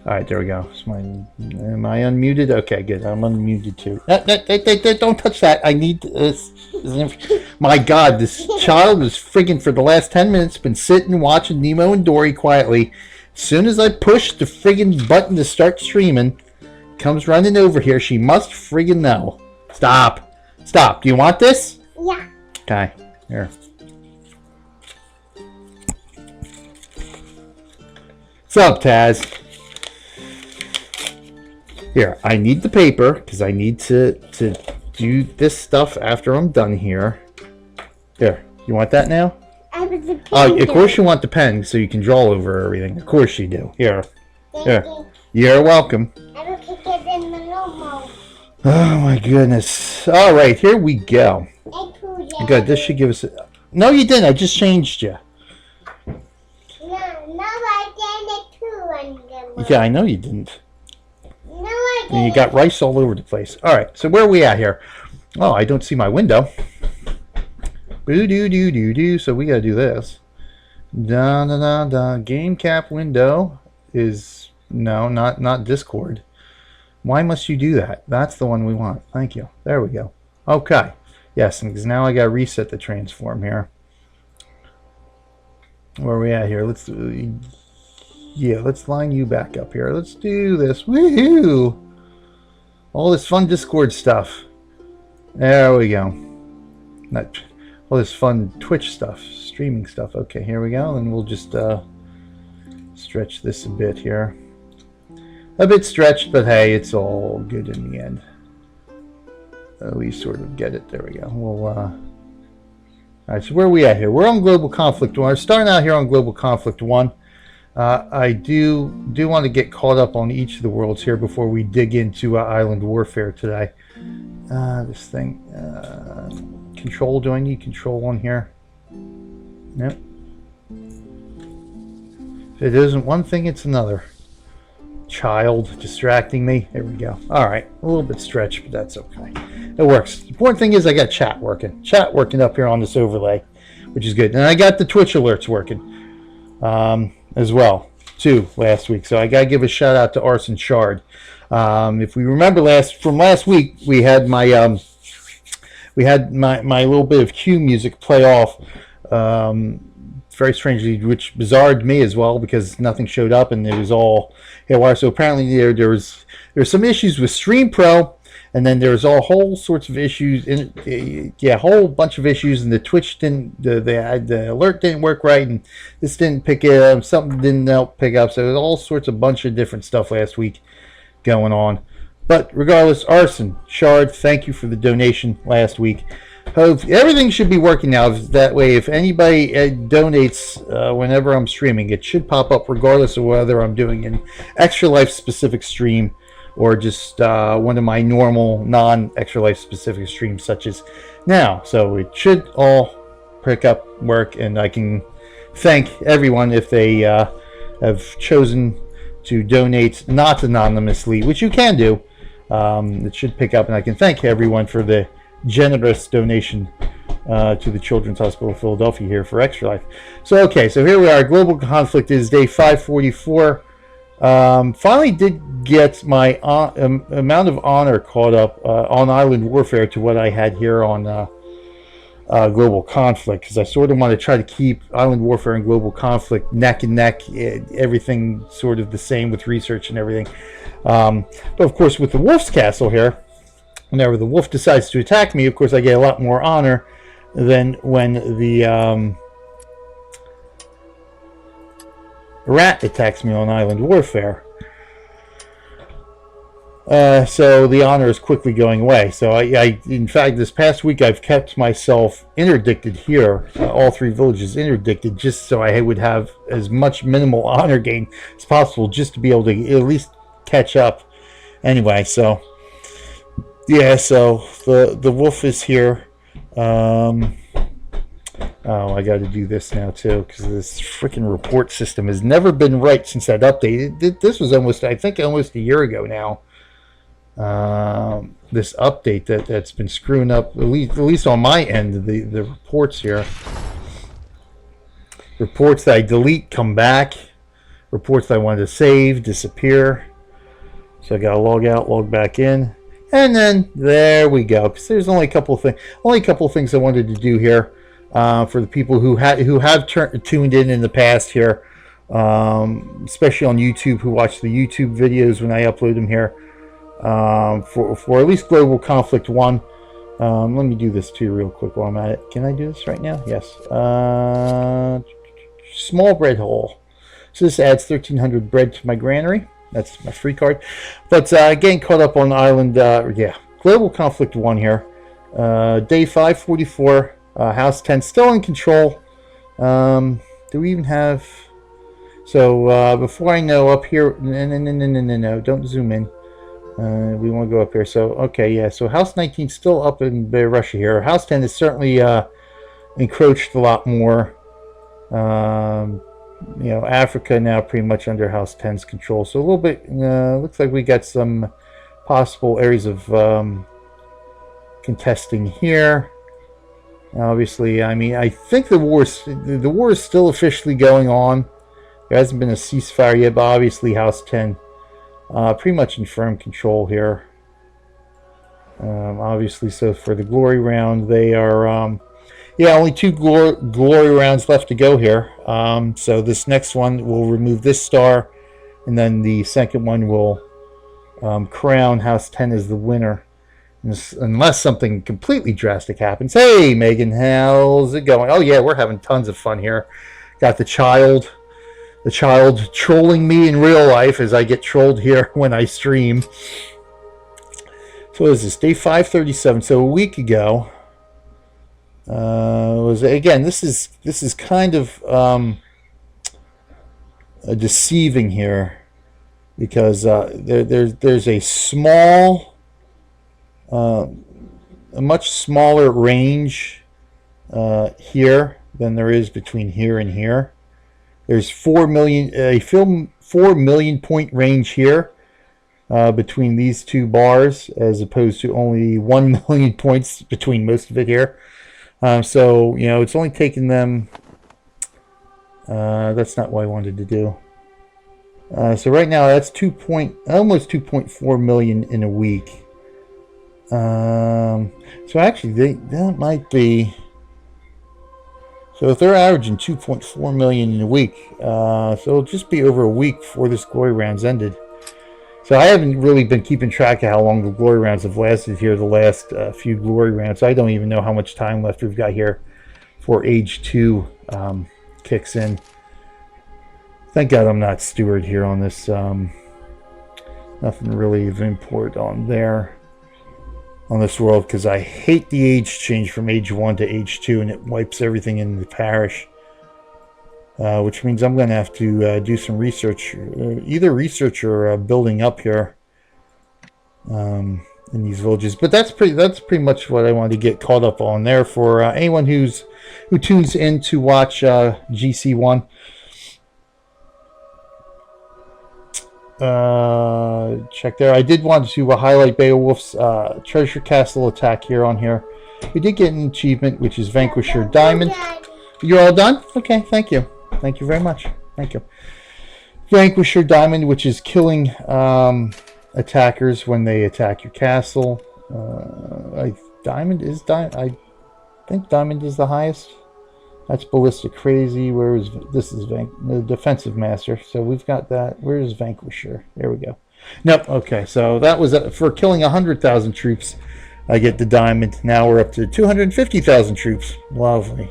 All right, there we go. Am I unmuted? Okay, good. I'm unmuted too. Don't touch that. I need this. My God, this child was friggin' for the last 10 minutes been sitting watching Nemo and Dory quietly. As soon as I push the friggin' button to start streaming, comes running over here. She must friggin' know. Stop. Stop. Do you want this? Yeah. Okay. Here. What's up, Taz? Here, I need the paper because I need to do this stuff after I'm done here. Here, you want that now? Oh, of course you want the pen so you can draw over everything. Of course you do. Here. Here. You're welcome. I will kick it in the normal. Oh my goodness. All right, here we go. Good, this should give us... No, you didn't. I just changed you. No, I did it too. Yeah, I know you didn't. No, I didn't. And you got rice all over the place. All right, so where are we at here? Oh, I don't see my window. Boo-doo-doo-doo-doo. So we got to do this. Da-da-da-da. Game cap window is... No, not Discord. Why must you do that? That's the one we want. Thank you. There we go. Okay. Yes, because now I got to reset the transform here. Where are we at here? Let's line you back up here. Let's do this. Woohoo! All this fun Discord stuff. There we go. All this fun Twitch stuff, streaming stuff. Okay, here we go. And we'll just stretch this a bit here. A bit stretched, but hey, it's all good in the end. We sort of get it. There we go. We'll, all right, so where are we at here? We're on Global Conflict 1. We're starting out here on Global Conflict 1. I do want to get caught up on each of the worlds here before we dig into Island Warfare today. This thing. Control. Do I need control on here? Nope. If it isn't one thing, it's another. Child distracting me. There we go. All right, a little bit stretched, but that's okay. It works. The important thing is I got chat working up here on this overlay, which is good. And I got the Twitch alerts working as well too last week. So I gotta give a shout out to Arson Shard. If we remember from last week, we had my little bit of cue music play off. Very strangely, which bizarred me as well because nothing showed up and it was all haywire. So apparently there's some issues with Stream Pro, and then there's all whole sorts of issues a whole bunch of issues, and the Twitch didn't the alert didn't work right, and this didn't pick it up, something didn't help pick up. So there's all sorts of bunch of different stuff last week going on. But regardless, Arson Shard, thank you for the donation last week. Everything should be working now. That way, if anybody donates whenever I'm streaming, it should pop up regardless of whether I'm doing an Extra Life specific stream or just one of my normal non-Extra Life specific streams such as now. So it should all pick up work, and I can thank everyone if they have chosen to donate not anonymously, which you can do. It should pick up, and I can thank everyone for the generous donation to the Children's Hospital of Philadelphia here for Extra Life. So okay, so here we are. Global Conflict is day 544. Finally did get my amount of honor caught up on Island Warfare to what I had here on Global Conflict, because I sort of want to try to keep Island Warfare and Global Conflict neck and neck, everything sort of the same with research and everything. But of course with the Wolf's Castle here, whenever the wolf decides to attack me, of course, I get a lot more honor than when the rat attacks me on Island Warfare. So the honor is quickly going away. So I in fact, this past week, I've kept myself interdicted here, all three villages interdicted, just so I would have as much minimal honor gain as possible, just to be able to at least catch up. Anyway, so... yeah, so the wolf is here. Oh, I got to do this now too, because this freaking report system has never been right since that update. This was almost, I think, almost a year ago now. This update that's been screwing up, at least on my end, the reports here. Reports that I delete come back. reports that I wanted to save disappear. So I got to log out, log back in, and then there we go. Because there's only a couple of things I wanted to do here for the people who have tuned in the past here, especially on YouTube, who watch the YouTube videos when I upload them here. For at least Global Conflict 1. Let me do this too real quick while I'm at it. Can I do this right now? Yes. Small bread hole. So this adds 1,300 bread to my granary. That's my free card. But getting caught up on Island, Global Conflict 1 here. Day 544. House 10 still in control. Do we even have... So before I know, up here... No, don't zoom in. We want to go up here. So, okay, yeah. So House 19 still up in Russia here. House 10 is certainly encroached a lot more. Africa now pretty much under House 10's control. So a little bit, looks like we got some possible areas of contesting here. Obviously, I mean, I think the war is still officially going on. There hasn't been a ceasefire yet, but obviously House 10 pretty much in firm control here. Obviously, so for the glory round, they are, only 2 glory rounds left to go here. So this next one will remove this star, and then the second one will crown House 10 as the winner. Unless something completely drastic happens. Hey, Megan, how's it going? Oh, yeah, we're having tons of fun here. Got the child trolling me in real life as I get trolled here when I stream. So what is this? Day 537. So a week ago was, again, this is kind of deceiving here, because there's a small, a much smaller range here than there is between here and here. There's 4 million point range here between these two bars, as opposed to only 1 million points between most of it here. So it's only taken them. That's not what I wanted to do. So right now that's almost 2.4 million in a week. So actually that might be. So if they're averaging 2.4 million in a week, so it'll just be over a week before this glory round's ended. So I haven't really been keeping track of how long the glory rounds have lasted here, the last few glory rounds. I don't even know how much time left we've got here before Age 2 kicks in. Thank God I'm not steward here on this. Nothing really of import on there. On this world, because I hate the age change from Age 1 to Age 2, and it wipes everything in the parish. Which means I'm going to have to do some research, either research or building up here in these villages. But that's pretty much what I wanted to get caught up on there for anyone who tunes in to watch GC1. Check there. I did want to highlight Beowulf's treasure castle attack here on here. We did get an achievement, which is Vanquisher Diamond. You're all done? Okay, thank you. Thank you very much. Thank you. Vanquisher Diamond, which is killing attackers when they attack your castle. I think Diamond is the highest. That's Ballistic Crazy. This is the Defensive Master. So we've got that. Where's Vanquisher? There we go. Nope. Okay. So that was for killing 100,000 troops. I get the diamond. Now we're up to 250,000 troops. Lovely.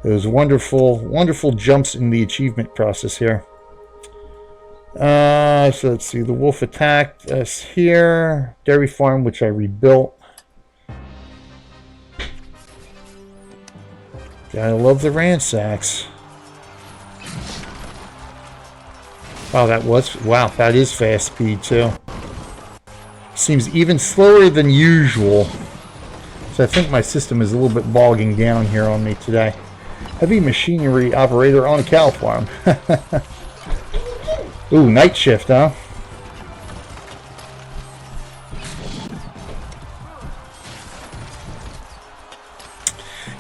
Those wonderful jumps in the achievement process here. So let's see. The wolf attacked us here. Dairy farm, which I rebuilt. Gotta love the ransacks. Wow, that is fast speed too. Seems even slower than usual. So I think my system is a little bit bogging down here on me today. Heavy machinery operator on a cow farm. Ooh, night shift, huh?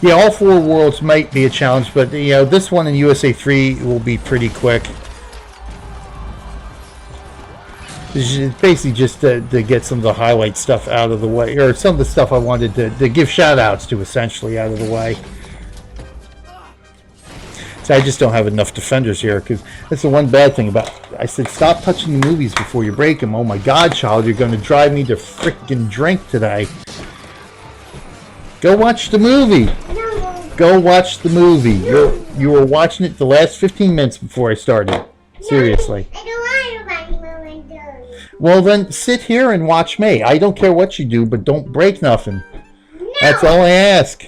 Yeah, all 4 worlds might be a challenge, but this one in USA 3 will be pretty quick. It's basically just to get some of the highlight stuff out of the way, or some of the stuff I wanted to give shout outs to, essentially, out of the way. So I just don't have enough defenders here, because that's the one bad thing about it. I said, stop touching the movies before you break them. Oh my god, child, you're going to drive me to freaking drink today. Go watch the movie. Go watch the movie. You were watching it the last 15 minutes before I started. Seriously. I don't want to watch movie. Well, then sit here and watch me. I don't care what you do, but don't break nothing. No. That's all I ask.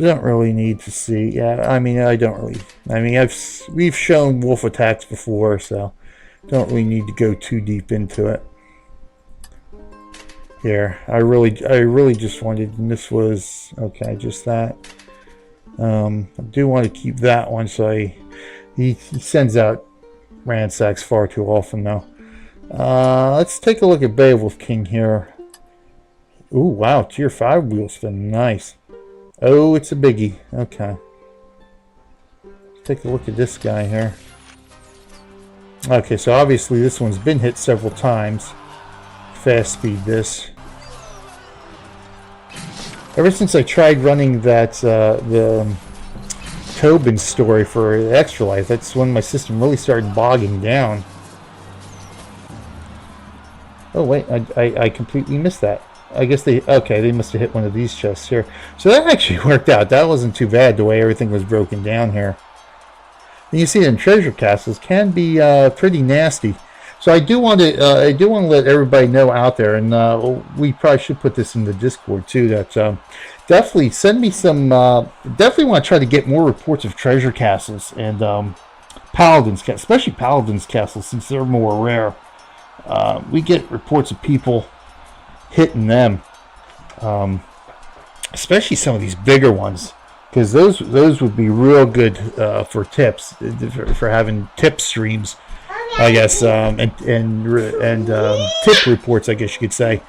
I don't really need to see. Yeah, I mean, I don't really. I mean, we've shown wolf attacks before, so don't really need to go too deep into it. Here, I really just wanted, and this was okay, just that. I do want to keep that one, so he sends out ransacks far too often though. Let's take a look at BeowulfKing here. Ooh, wow, tier 5 wheel spin, nice. Oh, it's a biggie. Okay. Let's take a look at this guy here. Okay, so obviously this one's been hit several times. Fast speed this. Ever since I tried running that the Tobin story for Extra Life, that's when my system really started bogging down. Oh wait, I completely missed that. I guess they must have hit one of these chests here. So that actually worked out. That wasn't too bad the way everything was broken down here. And you see in treasure castles can be pretty nasty. So I do want to let everybody know out there, and we probably should put this in the Discord too, that definitely send me some, definitely want to try to get more reports of treasure castles and paladins, especially paladins castles, since they're more rare. We get reports of people hitting them, especially some of these bigger ones, because those would be real good for tips, for having tip streams, I guess, and tip reports, I guess you could say,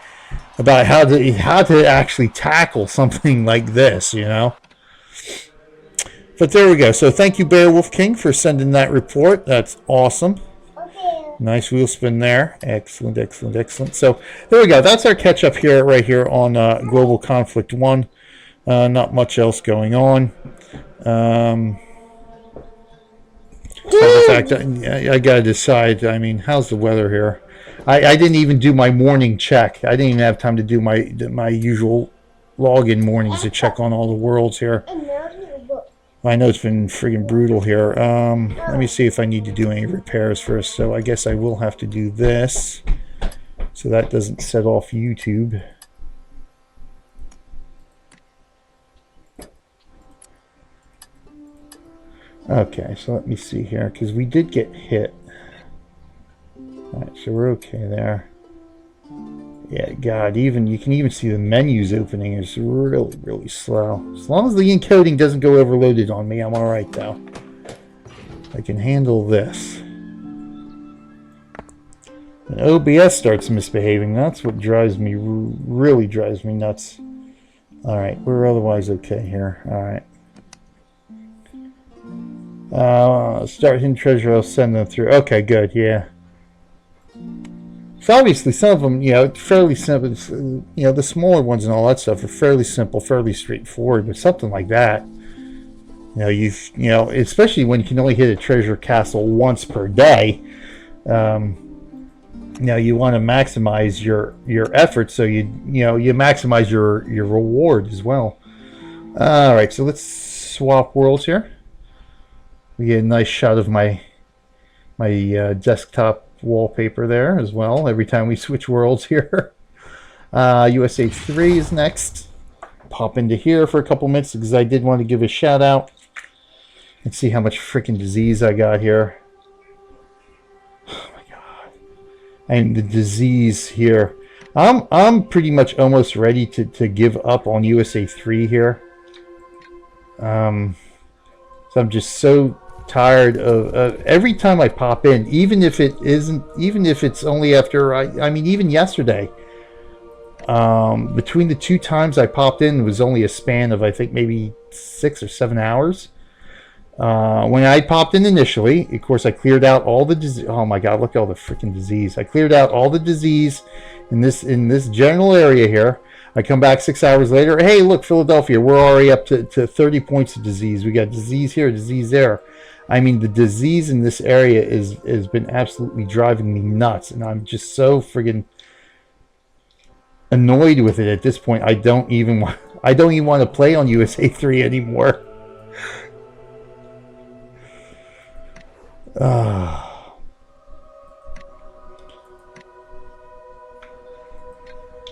about how to actually tackle something like this, you know. But there we go. So thank you, BeowulfKing, for sending that report. That's awesome. Nice wheel spin there. Excellent, excellent, excellent. So there we go. That's our catch up here, right here on Global Conflict 1. Not much else going on. In fact, I gotta decide. I mean, how's the weather here? I didn't even do my morning check. I didn't even have time to do my usual login mornings to check on all the worlds here. I know it's been friggin' brutal here. Let me see if I need to do any repairs first. So I guess I will have to do this, so that doesn't set off YouTube. Okay, so let me see here, because we did get hit. Alright, so we're okay there. Yeah, God, you can even see the menus opening is really, really slow. As long as the encoding doesn't go overloaded on me, I'm alright though. I can handle this. And OBS starts misbehaving. That's what really drives me nuts. Alright, we're otherwise okay here. Alright. Start hidden treasure, I'll send them through. Okay, good, yeah. So obviously some of them, you know, fairly simple, you know, the smaller ones and all that stuff are fairly simple, fairly straightforward, but something like that, you know, especially when you can only hit a treasure castle once per day, you know, you want to maximize your effort, so you maximize your reward as well. All right, so let's swap worlds here. We get a nice shot of my desktop wallpaper there as well every time we switch worlds here. USA 3 is next. Pop into here for a couple minutes because I did want to give a shout out and see how much freaking disease I got here. Oh my god. And the disease here, I'm pretty much almost ready to give up on USA 3 here. So I'm just so tired of every time I pop in, even if it's only after I mean even yesterday, between the two times I popped in, it was only a span of I think maybe 6 or 7 hours. When I popped in initially, of course, I cleared out all the disease. Oh my God, look at all the freaking disease. I cleared out all the disease in this general area here. I come back 6 hours later. Hey, look, Philadelphia, we're already up to 30 points of disease. We got disease here, disease there. I mean, the disease in this area has been absolutely driving me nuts, and I'm just so friggin' annoyed with it at this point. I don't even want to play on USA 3 anymore.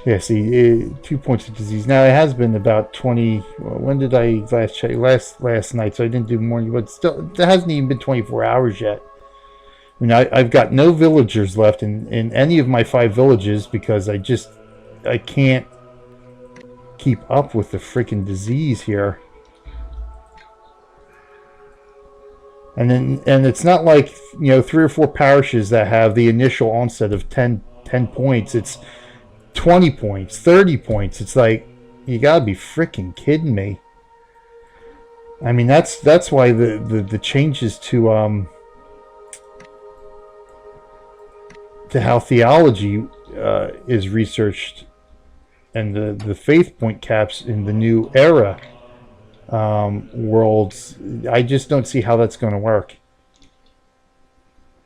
Yeah, see, 2 points of disease. Now, it has been about 20... When did I last check? Last night, so I didn't do morning, but still, it hasn't even been 24 hours yet. I mean, I've got no villagers left in any of my 5 villages because I can't keep up with the freaking disease here. And it's not like, 3 or 4 parishes that have the initial onset of 10 points. It's 20 points, 30 points. It's like, you gotta be freaking kidding me. I mean, that's why the changes to how theology is researched and the faith point caps in the new era worlds, I just don't see how that's going to work.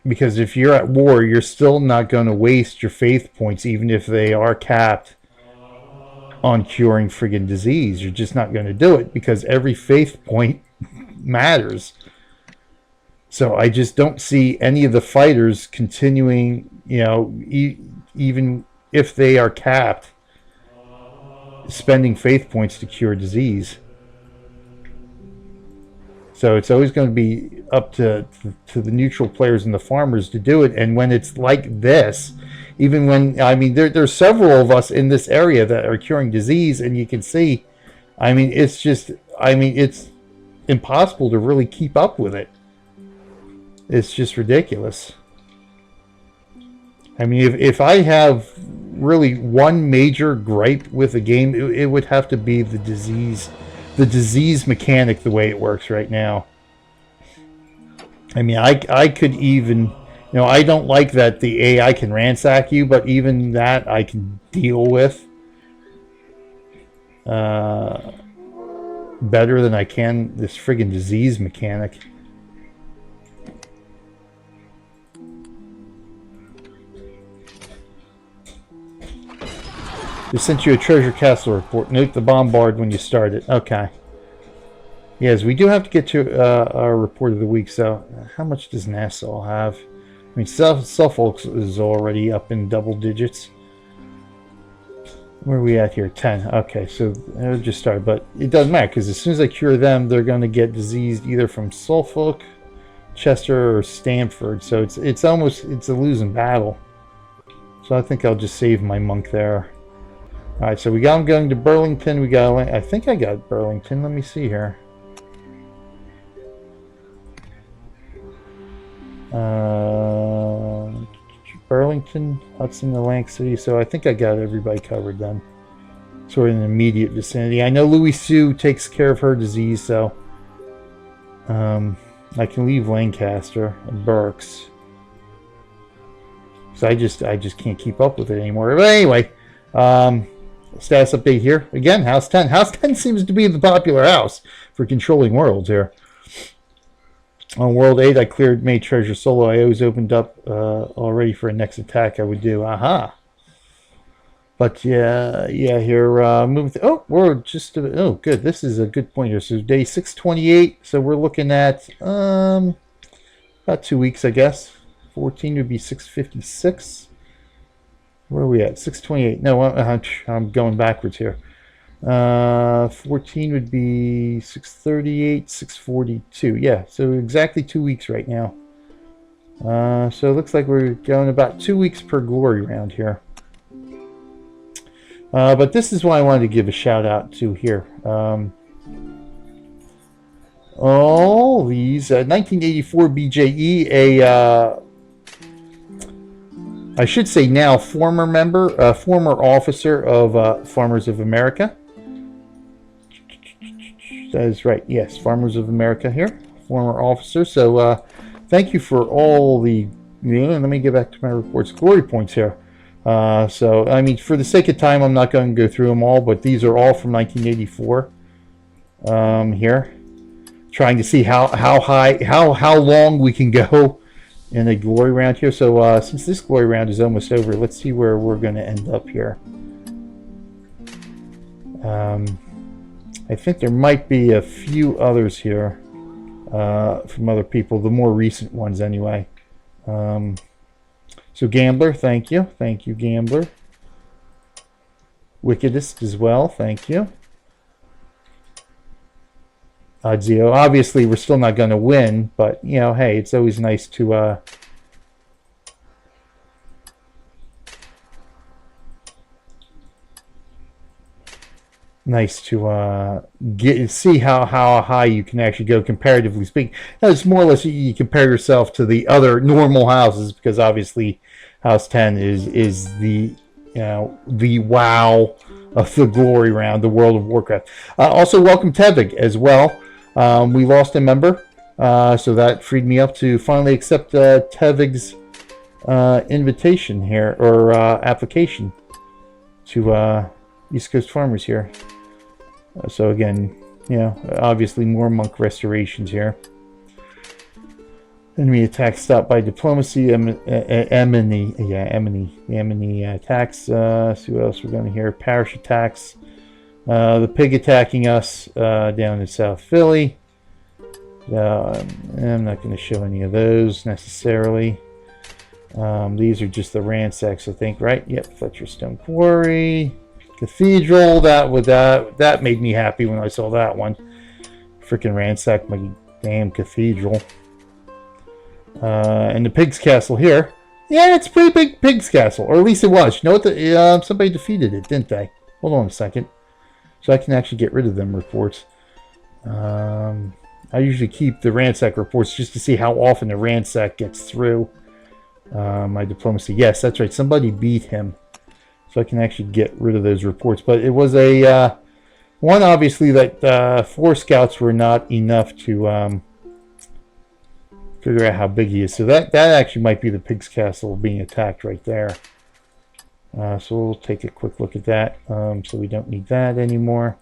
Because if you're at war, you're still not going to waste your faith points, even if they are capped on curing friggin' disease. You're just not going to do it because every faith point matters. So I just don't see any of the fighters continuing, even if they are capped, spending faith points to cure disease. So it's always going to be up to the neutral players and the farmers to do it. And when it's like this, even when, I mean, there's several of us in this area that are curing disease, and you can see, I mean, it's impossible to really keep up with it. It's just ridiculous. I mean, if I have really one major gripe with the game, it would have to be the disease mechanic, the way it works right now. I mean, I could even, I don't like that the AI can ransack you, but even that I can deal with better than I can this friggin' disease mechanic. They sent you a treasure castle report. Note the bombard when you start it. Okay. Yes, we do have to get to our report of the week. So, how much does Nassau have? I mean, Suffolk is already up in double digits. Where are we at here? 10. Okay, so it'll just start. But it doesn't matter because as soon as I cure them, they're going to get diseased either from Suffolk, Chester, or Stamford. So it's a losing battle. So I think I'll just save my monk there. Alright, so we got him going to Burlington. I think I got Burlington. Let me see here. Burlington, Hudson, Atlantic City. So I think I got everybody covered then. Sort of in the immediate vicinity. I know Louis Sue takes care of her disease, so I can leave Lancaster and Berks. So I just can't keep up with it anymore. But anyway, status update here. Again, House 10. House 10 seems to be the popular house for controlling worlds here. On World 8, I cleared May Treasure Solo. I always opened up already for a next attack I would do. Aha! But yeah, here, moving we're just, good. This is a good point here. So day 628, so we're looking at about 2 weeks, I guess. 14 would be 656. Where are we at? 628. No, I'm going backwards here. 14 would be 638, 642. Yeah, so exactly 2 weeks right now. So it looks like we're going about 2 weeks per glory round here. But this is what I wanted to give a shout out to here. All these 1984 BJE, I should say now former member, former officer of Farmers of America. That is right. Yes, Farmers of America here. former officer. So thank you for all the... let me get back to my reports. Glory points here. So, I mean, for the sake of time, I'm not going to go through them all, but these are all from 1984 here. Trying to see how long we can go in a glory round here. So since this glory round is almost over, let's see where we're going to end up here. I think there might be a few others here from other people, the more recent ones anyway. So Gambler, thank you. Thank you, Gambler. Wickedest as well, thank you. Zio, obviously we're still not going to win, but you know, hey, it's always nice to see how high you can actually go comparatively speaking. Now, it's more or less you compare yourself to the other normal houses, because obviously House 10 is the, you know, the WoW of the glory round, the World of Warcraft. Also welcome Tevig as well. We lost a member, so that freed me up to finally accept Tevig's invitation here, or application to East Coast Farmers here. So again, you know, obviously more monk restorations here. Enemy attacks stopped by diplomacy. Emony attacks. See what else we're going to hear. Parish attacks. The pig attacking us down in South Philly. I'm not going to show any of those necessarily. These are just the ransacks, I think, right? Yep, Fletcher Stone Quarry. Cathedral, that made me happy when I saw that one. Freaking ransacked my damn cathedral. And the Pig's Castle here. Yeah, it's a pretty big Pig's Castle, or at least it was. You know what? Somebody defeated it, didn't they? Hold on a second. So I can actually get rid of them reports. I usually keep the ransack reports just to see how often the ransack gets through my diplomacy. Yes, that's right. Somebody beat him. So I can actually get rid of those reports. But it was a one, obviously, that 4 scouts were not enough to figure out how big he is. So that actually might be the Pig's Castle being attacked right there. So we'll take a quick look at that. So we don't need that anymore.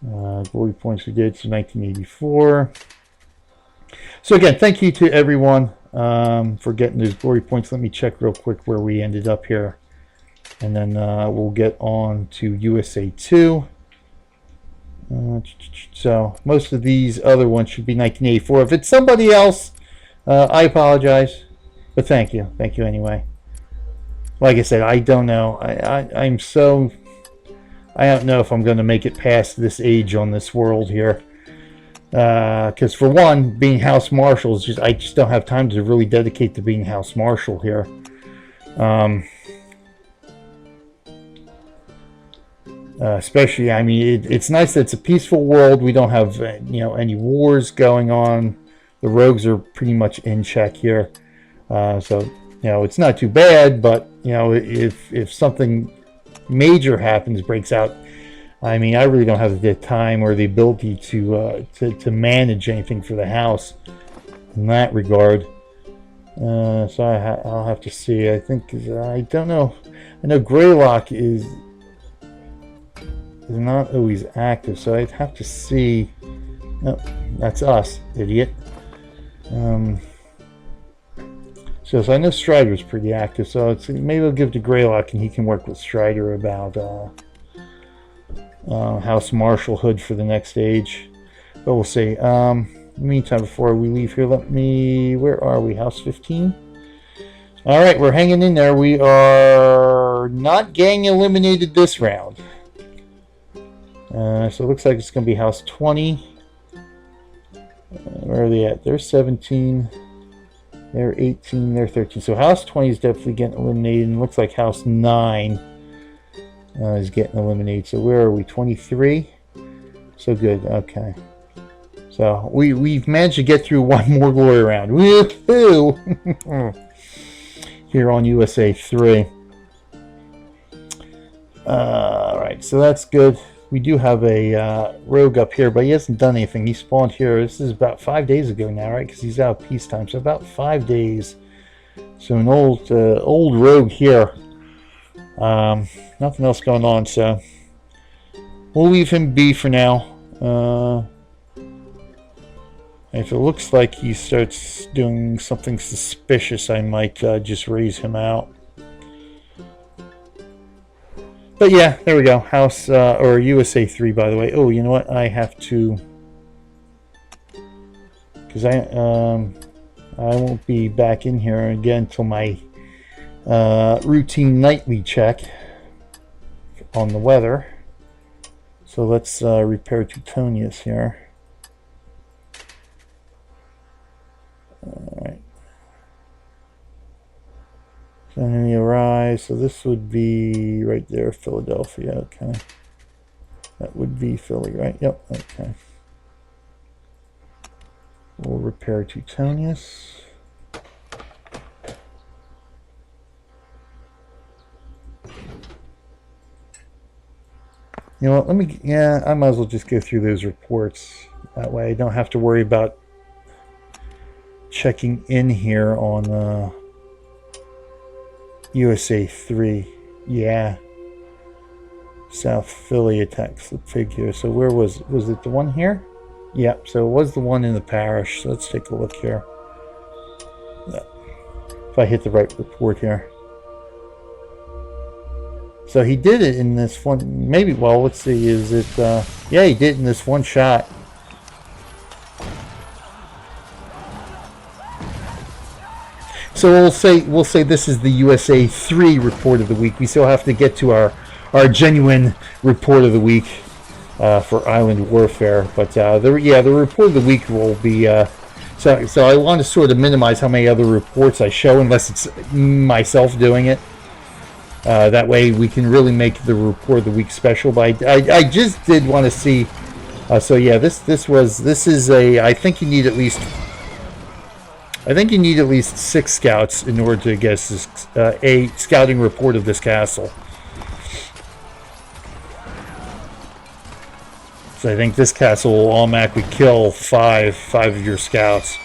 Glory points we did, so 1984. So again, thank you to everyone for getting those glory points. Let me check real quick where we ended up here. And then we'll get on to USA 2. So most of these other ones should be 1984. If it's somebody else, I apologize. But thank you. Thank you anyway. Like I said, I don't know. I don't know if I'm going to make it past this age on this world here. Because for one, being House Marshal is just, I just don't have time to really dedicate to being House Marshal here. Especially, I mean, it's nice that it's a peaceful world. We don't have, you know, any wars going on. The rogues are pretty much in check here. So, you know, it's not too bad, but, you know, if something major happens, breaks out, I mean, I really don't have the time or the ability to manage anything for the house in that regard. So I'll have to see. I think, I don't know. I know Greylock is not always active, so I'd have to see. Oh, that's us, idiot. So I know Strider's pretty active, so maybe I'll give it to Greylock and he can work with Strider about House Marshalhood for the next stage. But we'll see. In the meantime, before we leave here, where are we? House 15? Alright, we're hanging in there. We are not getting eliminated this round. So it looks like it's going to be House 20. Where are they at? They're 17. They're 18. They're 13. So House 20 is definitely getting eliminated. And it looks like House 9 is getting eliminated. So where are we? 23? So good. Okay. So we've managed to get through one more glory round. Woohoo! Here on USA 3. Alright, so that's good. we do have a rogue up here, but he hasn't done anything. He spawned here. This is about 5 days ago now, right? Because he's out of peacetime, so about 5 days. So an old rogue here. Nothing else going on, so we'll leave him be for now. If it looks like he starts doing something suspicious, I might just raise him out. But yeah, there we go. House, or USA 3, by the way. Oh, you know what? I have to... Because I won't be back in here again until my routine nightly check on the weather. So let's repair Teutonius here. Alright. Enemy arise. So this would be right there, Philadelphia. Okay. That would be Philly, right? Yep. Okay. We'll repair Teutonius. You know what? Yeah, I might as well just go through those reports. That way I don't have to worry about checking in here on USA 3. Yeah. South Philly attack slip figure. So where was it the one here? Yep, so it was the one in the parish. So let's take a look here. If I hit the right report here. So he did it in this one, maybe, well, let's see, is it, yeah, he did it in this one shot. So we'll say this is the USA 3 report of the week. We still have to get to our genuine report of the week for Island Warfare. But the report of the week will be, so I want to sort of minimize how many other reports I show unless it's myself doing it. That way we can really make the report of the week special. But I just did want to see. So yeah, this is a. I think you need at least 6 scouts in order to get a scouting report of this castle. So I think this castle will automatically kill five of your scouts.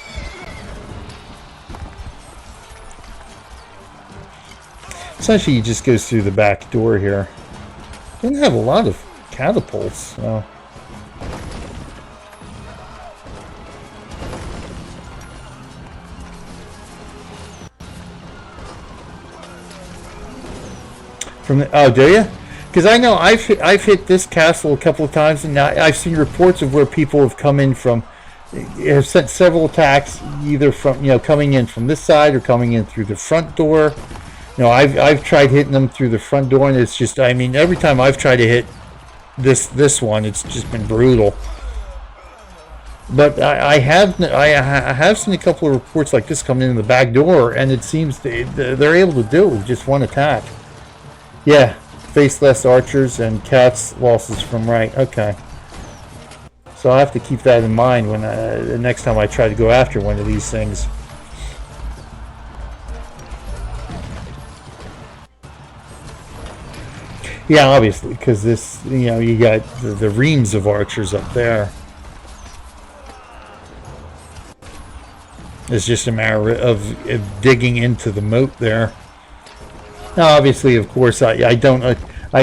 Essentially, he just goes through the back door here. Doesn't have a lot of catapults. So. Oh, do you? Because I know I've hit this castle a couple of times, and I've seen reports of where people have come in from, have sent several attacks, either from coming in from this side or coming in through the front door. I've tried hitting them through the front door, and it's just, I mean, every time I've tried to hit this one, it's just been brutal. But I have seen a couple of reports like this coming in the back door, and it seems they're able to do it with just one attack. Yeah, face less archers and cats losses from right. Okay. So I have to keep that in mind when the next time I try to go after one of these things. Yeah, obviously, because this, you got the reams of archers up there. It's just a matter of digging into the moat there. Now, obviously, of course, I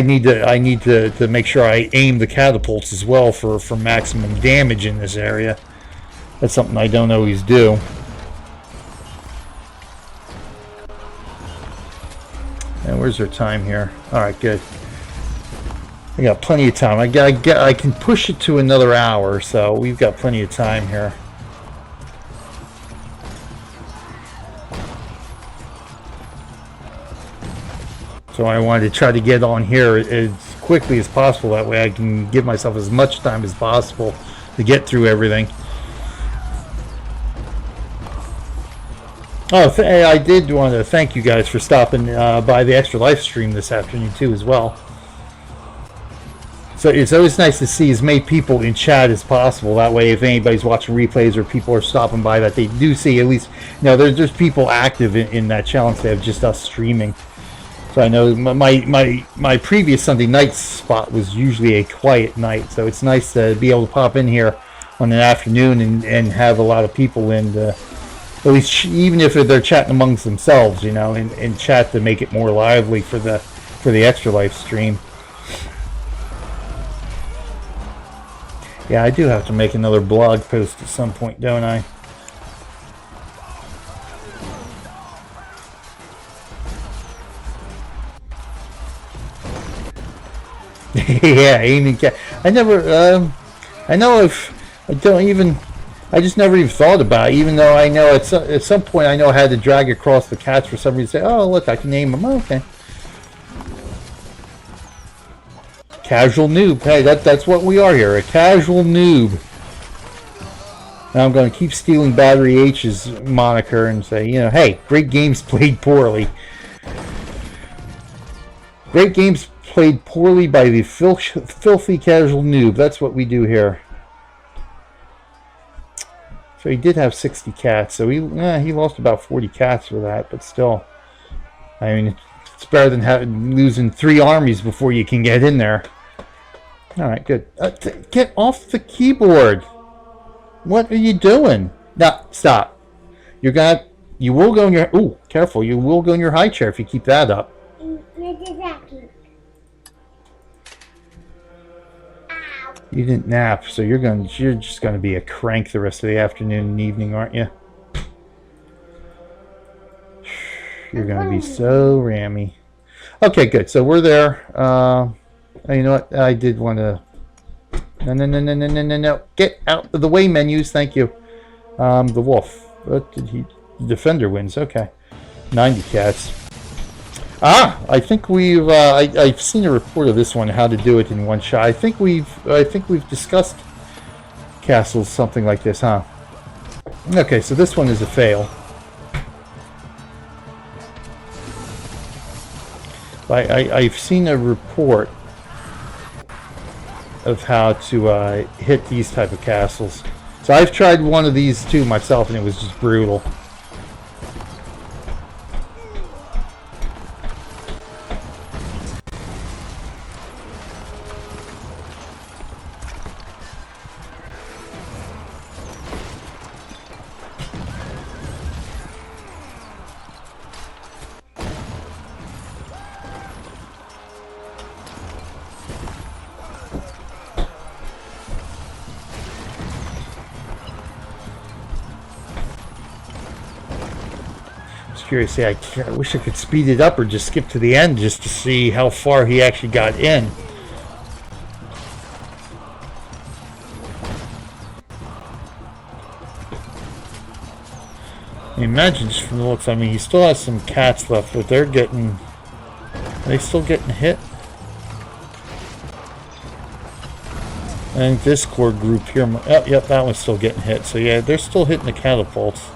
need to make sure I aim the catapults as well for maximum damage in this area. That's something I don't always do. And where's our time here? All right, good. I got plenty of time. I can push it to another hour, so we've got plenty of time here. So I wanted to try to get on here as quickly as possible. That way I can give myself as much time as possible to get through everything. Oh, I did want to thank you guys for stopping by the extra live stream this afternoon too as well. So it's always nice to see as many people in chat as possible. That way, if anybody's watching replays or people are stopping by, that they do see at least, there's people active in that channel instead of just us streaming. So So I know my previous Sunday night spot was usually a quiet night, so it's nice to be able to pop in here on an afternoon and have a lot of people in, at least even if they're chatting amongst themselves, you know, and chat to make it more lively for the Extra Life stream. Yeah, I do have to make another blog post at some point, don't I? Yeah, aiming cat. I never. I know if I don't even. I just never even thought about it, even though I know at some point I know I had to drag across the cats for somebody to say, "Oh, look, I can name them." Okay. Casual noob. Hey, that's what we are here, a casual noob. Now I'm going to keep stealing Battery H's moniker and say, you know, hey, great games played poorly. Great games played poorly by the filthy casual noob. That's what we do here. So he did have 60 cats. So he lost about 40 cats for that, but still, I mean, it's better than losing 3 armies before you can get in there. All right, good. Get off the keyboard. What are you doing? No, stop. You will go in your. Ooh, careful! You will go in your high chair if you keep that up. You didn't nap, so you're just gonna be a crank the rest of the afternoon and evening, aren't you? You're gonna be so rammy. Okay, good. So we're there. You know what? I did want to. No. Get out of the way, menus. Thank you. The wolf. What did he? Defender wins. Okay. 90 cats. I think we've. I've seen a report of this one. How to do it in one shot. I think we've discussed castles, something like this, huh? Okay, so this one is a fail. I've seen a report of how to hit these type of castles. So I've tried one of these too myself, and it was just brutal. Curious, I wish I could speed it up or just skip to the end just to see how far he actually got in. Imagine just from the looks, I mean, he still has some cats left, but are they still getting hit? And this core group here, oh, yep, that one's still getting hit. So yeah, they're still hitting the catapults.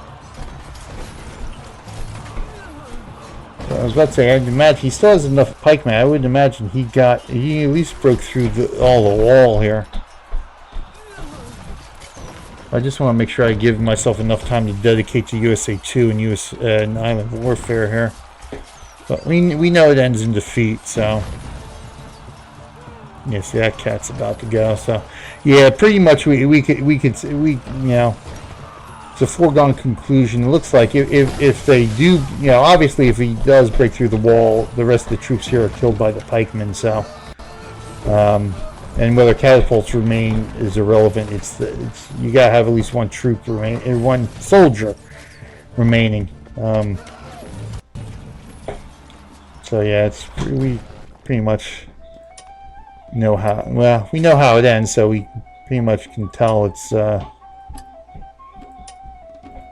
I was about to say, I'd imagine he still has enough pikemen. I would imagine he at least broke through all the wall here. I just want to make sure I give myself enough time to dedicate to USA 2 and Island Warfare here. But we know it ends in defeat, so. Yeah, see, that cat's about to go. So, yeah, pretty much we you know. It's a foregone conclusion. It looks like if they do, you know, obviously if he does break through the wall, the rest of the troops here are killed by the pikemen. So, and whether catapults remain is irrelevant. It's you gotta have at least one troop remain, one soldier remaining. So yeah, we pretty much know how. Well, we know how it ends, so we pretty much can tell it's.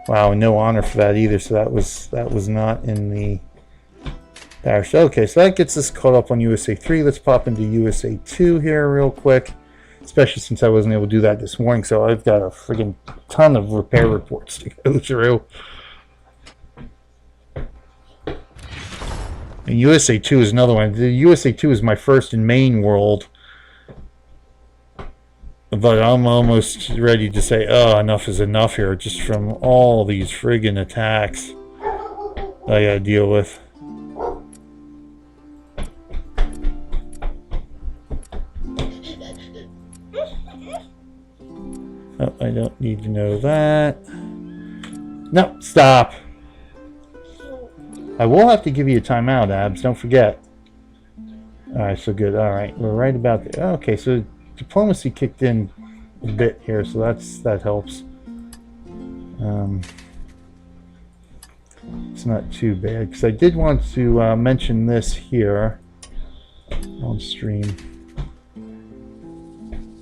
Wow, no honor for that either. So that was not in the dash. Okay, so that gets us caught up on USA 3. Let's pop into USA 2 here real quick, especially since I wasn't able to do that this morning. So I've got a friggin' ton of repair reports to go through. And USA 2 is another one. The USA 2 is my first and main world. But I'm almost ready to say, oh, enough is enough here, just from all these friggin' attacks I gotta deal with. Oh, I don't need to know that. No, stop. I will have to give you a timeout, Abs. Don't forget. Alright, so good. Alright, we're right about there. Okay, so diplomacy kicked in a bit here, so that helps. It's not too bad, because I did want to mention this here on stream.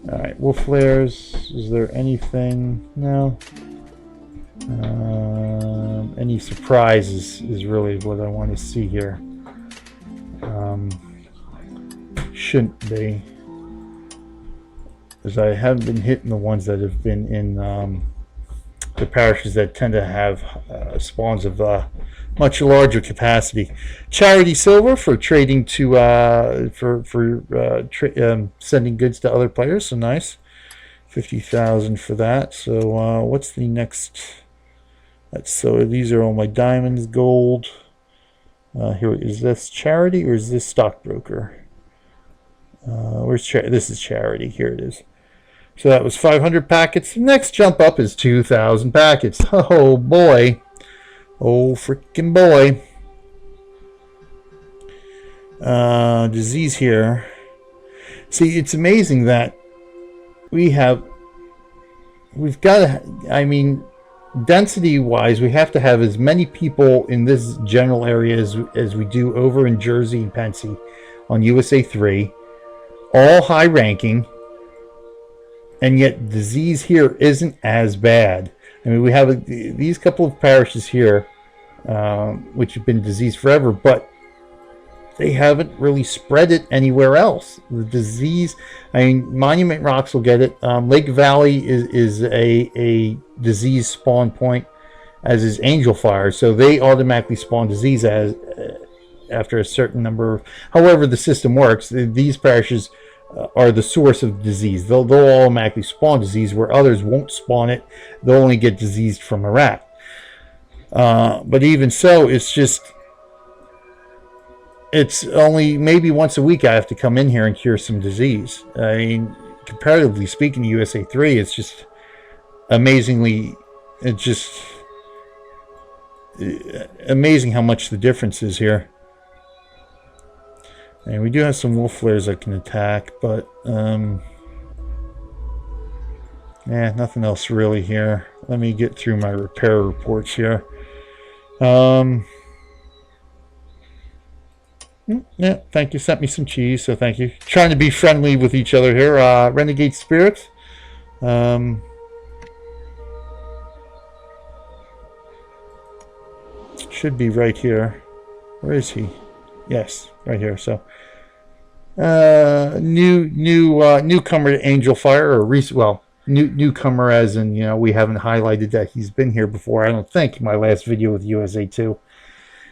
Alright, wolf flares. Is there anything? No. Any surprises is really what I want to see here. Shouldn't be, because I haven't been hitting the ones that have been in the parishes that tend to have spawns of much larger capacity. Charity silver for trading to sending goods to other players, so nice. 50,000 for that. So what's the next? So these are all my diamonds, gold. Here, is this charity or is this stockbroker? Where's charity? This is charity. Here it is. So that was 500 packets. The next jump up is 2,000 packets. Oh boy. Oh freaking boy. Disease here. See, it's amazing that we've got to, I mean, density wise, we have to have as many people in this general area as we do over in Jersey and Pensy on USA 3, all high ranking, and yet disease here isn't as bad. I mean, we have these couple of parishes here which have been diseased forever, but they haven't really spread it anywhere else. The disease, I mean, Monument Rocks will get it. Lake Valley is a disease spawn point, as is Angel Fire, so they automatically spawn disease as after a certain number. However the system works, these parishes are the source of disease. They'll automatically spawn disease, where others won't spawn it. They'll only get diseased from a rat. But even so, it's only maybe once a week I have to come in here and cure some disease. I mean, comparatively speaking to USA 3, it's just amazing how much the difference is here. And we do have some wolf flares that can attack, but yeah, nothing else really here. Let me get through my repair reports here. Yeah, thank you. Sent me some cheese, so thank you. Trying to be friendly with each other here. Renegade Spirits. Should be right here. Where is he? Yes, right here. So, newcomer to Angel Fire, or newcomer as in, you know, we haven't highlighted that he's been here before. I don't think my last video with USA 2.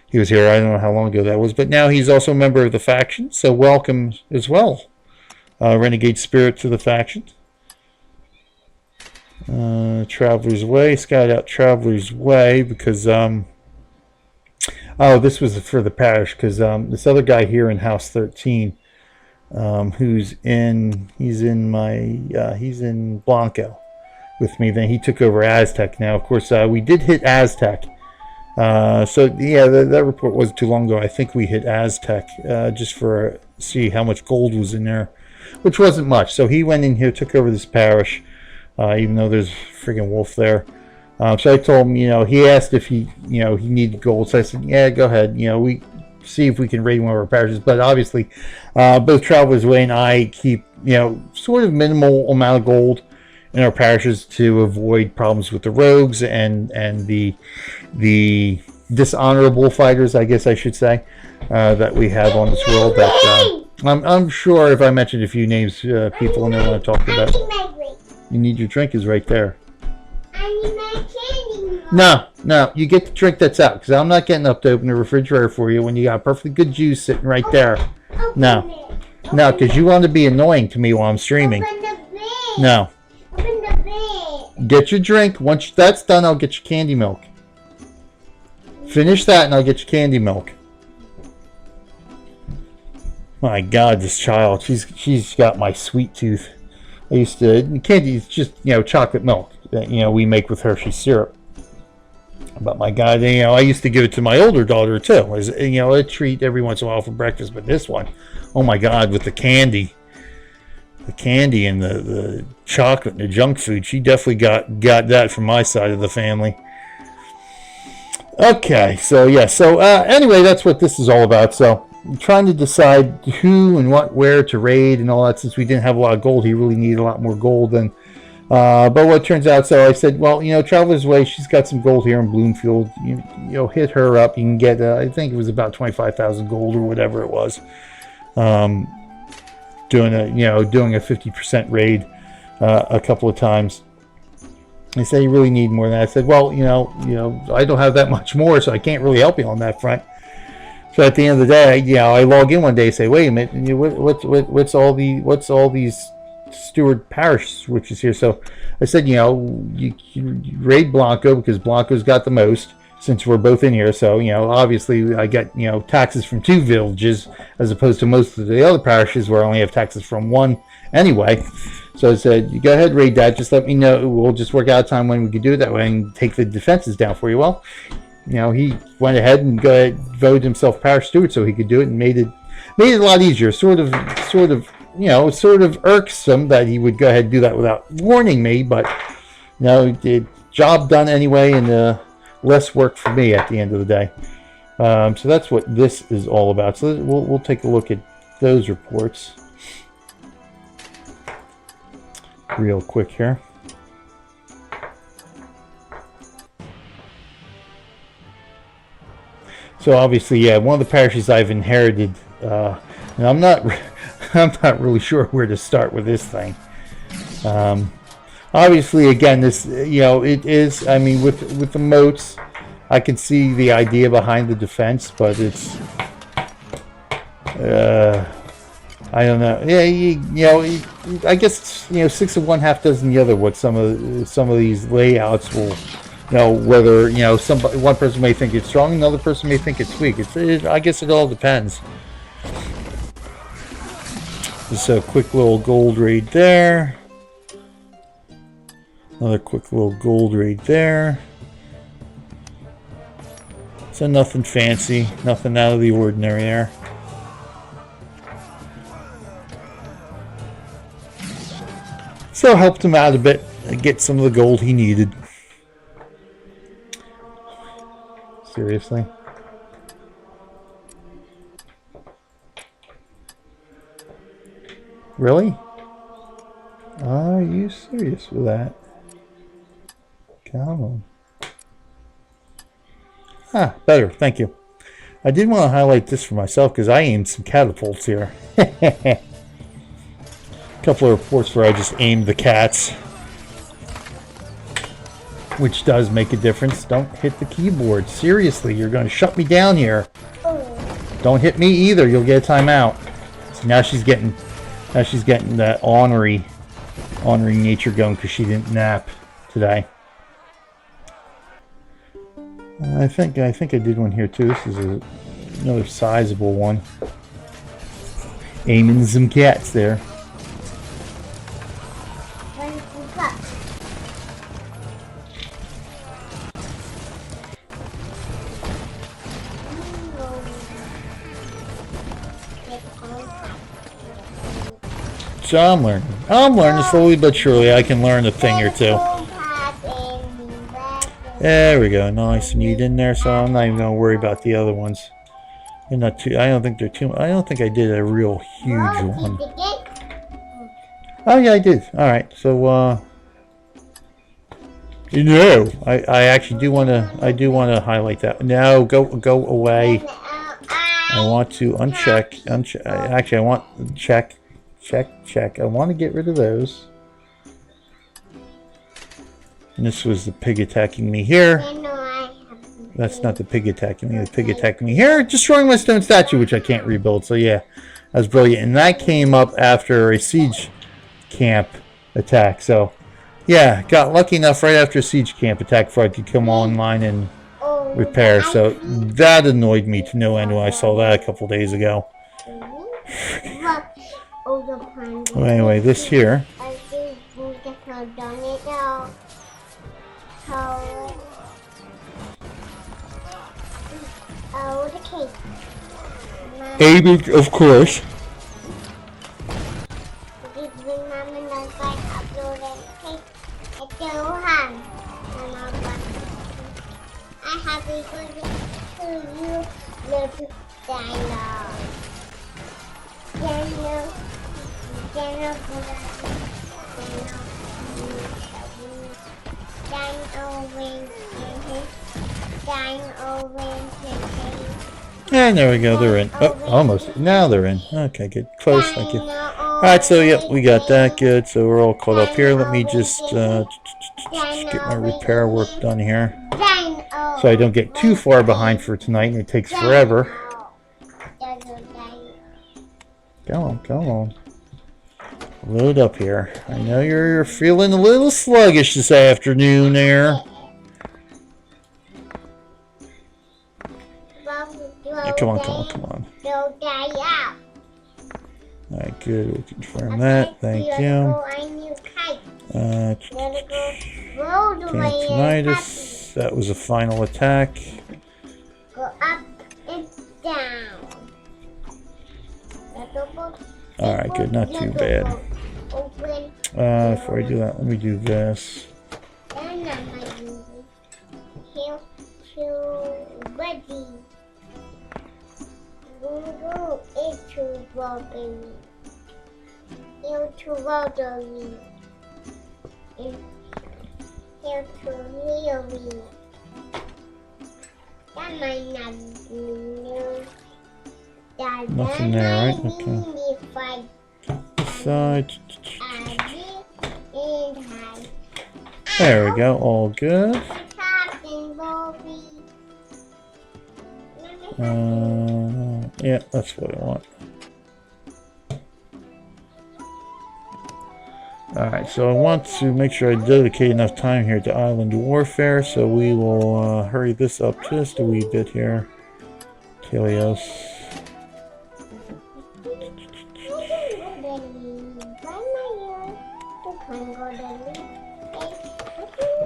He was here, I don't know how long ago that was, but now he's also a member of the faction, so welcome as well. Renegade Spirit to the faction. Traveler's Way, scout out Traveler's Way, because, oh, this was for the parish, because this other guy here in House 13, he's in Blanco with me, then he took over Aztec. Now, of course, we did hit Aztec. So yeah, that report wasn't too long ago. I think we hit Aztec just for see how much gold was in there, which wasn't much. So he went in here, took over this parish, even though there's friggin' wolf there. So I told him, you know, he asked if he needed gold. So I said, yeah, go ahead. You know, we see if we can raid one of our parishes. But obviously, both Traveler's Way and I keep, you know, sort of minimal amount of gold in our parishes to avoid problems with the rogues and the dishonorable fighters, I guess I should say, that we have on this world. That I'm sure if I mentioned a few names, people will know what I'm talking about. You need your drink is right there. I need my candy. No, you get the drink that's out, because I'm not getting up to open the refrigerator for you when you got perfectly good juice sitting right there. No, because you want to be annoying to me while I'm streaming. No. Get your drink. Once that's done, I'll get you candy milk. Finish that and I'll get you candy milk. My God, this child. She's got my sweet tooth. I used to, candy is just, chocolate milk that, we make with Hershey syrup. But my God, I used to give it to my older daughter too, as, a treat every once in a while for breakfast. But this one, oh my God, with the candy and the chocolate and the junk food, she definitely got that from my side of the family. Okay, so yeah, anyway, that's what this is all about. So I'm trying to decide who and where to raid and all that. Since we didn't have a lot of gold, he really needed a lot more gold than. But what turns out, so I said, well, Traveler's Way, she's got some gold here in Bloomfield. Hit her up. You can get, I think it was about 25,000 gold or whatever it was. Doing a 50% raid a couple of times. They said you really need more than that. I said, well, I don't have that much more, so I can't really help you on that front. So at the end of the day, I log in one day and say, wait a minute, what's all these Steward Parish switches here? So I said, you raid Blanco because Blanco's got the most since we're both in here. So, obviously I get, taxes from 2 villages as opposed to most of the other parishes where I only have taxes from 1 anyway. So I said, you go ahead, raid that. Just let me know. We'll just work out a time when we can do it that way and take the defenses down for you. Well, he went ahead and voted himself parish steward so he could do it, and made it a lot easier. Sort of irksome that he would go ahead and do that without warning me, but the job done anyway, and less work for me at the end of the day. So that's what this is all about. So we'll take a look at those reports real quick here. So obviously, yeah, one of the parishes I've inherited, and I'm not really sure where to start with this thing. Obviously, again, this, it is, I mean, with the moats, I can see the idea behind the defense, but it's, I don't know. Yeah, I guess 6 of one, half dozen the other. What some of these layouts will, whether one person may think it's strong, another person may think it's weak. I guess it all depends. Just a quick little gold raid there. Another quick little gold raid there. So nothing fancy, nothing out of the ordinary there. So helped him out a bit and get some of the gold he needed. Seriously. Really? Are you serious with that? Come on. Ah, better. Thank you. I did want to highlight this for myself because I aimed some catapults here. A couple of reports where I just aimed the cats, which does make a difference. Don't hit the keyboard. Seriously, you're going to shut me down here. Don't hit me either. You'll get a timeout. So now she's getting that ornery nature going because she didn't nap today. I think I did one here too. This is another sizable one. Aiming some cats there. So I'm learning slowly but surely. I can learn a thing or two. There we go, nice and neat in there. So I'm not even gonna worry about the other ones. They're not too. I don't think they're too. I don't think I did a real huge one. Oh yeah, I did. All right, so I actually do want to. I do want to highlight that. No, go away. I want to uncheck. Actually, I want check. I want to get rid of those. And this was the pig attacking me here. That's not the pig attacking me. The pig attacking me here, destroying my stone statue, which I can't rebuild. So yeah, that was brilliant. And that came up after a siege camp attack. So yeah, got lucky enough right after a siege camp attack for I could come online and repair. So that annoyed me to no end when I saw that a couple days ago. Well, anyway, this here. cake. Mama, Amy, of course. because when Mama knows I uploaded cake, it's so hard. Mama, I have a good to you, little dino. Dino, dino, And there we go, they're in. Oh, almost. Now they're in. Okay, good. Close, thank you. Alright, so yep, we got that. Good. So we're all caught up here. Let me just get my repair work done here. So I don't get too far behind for tonight and it takes forever. Come on, come on. Load up here. I know you're feeling a little sluggish this afternoon there. Yeah, come on, come on, come on. Alright, good. We'll confirm that. Thank you. Tinnitus. That was a final attack. Go up and down. Alright, good. Not too bad. Before I do that, let me do this. Nothing there, right? Okay. Side. There we go. All good. Yeah, that's what I want. Alright, so I want to make sure I dedicate enough time here to Island Warfare, so we will hurry this up just a wee bit here. Telios.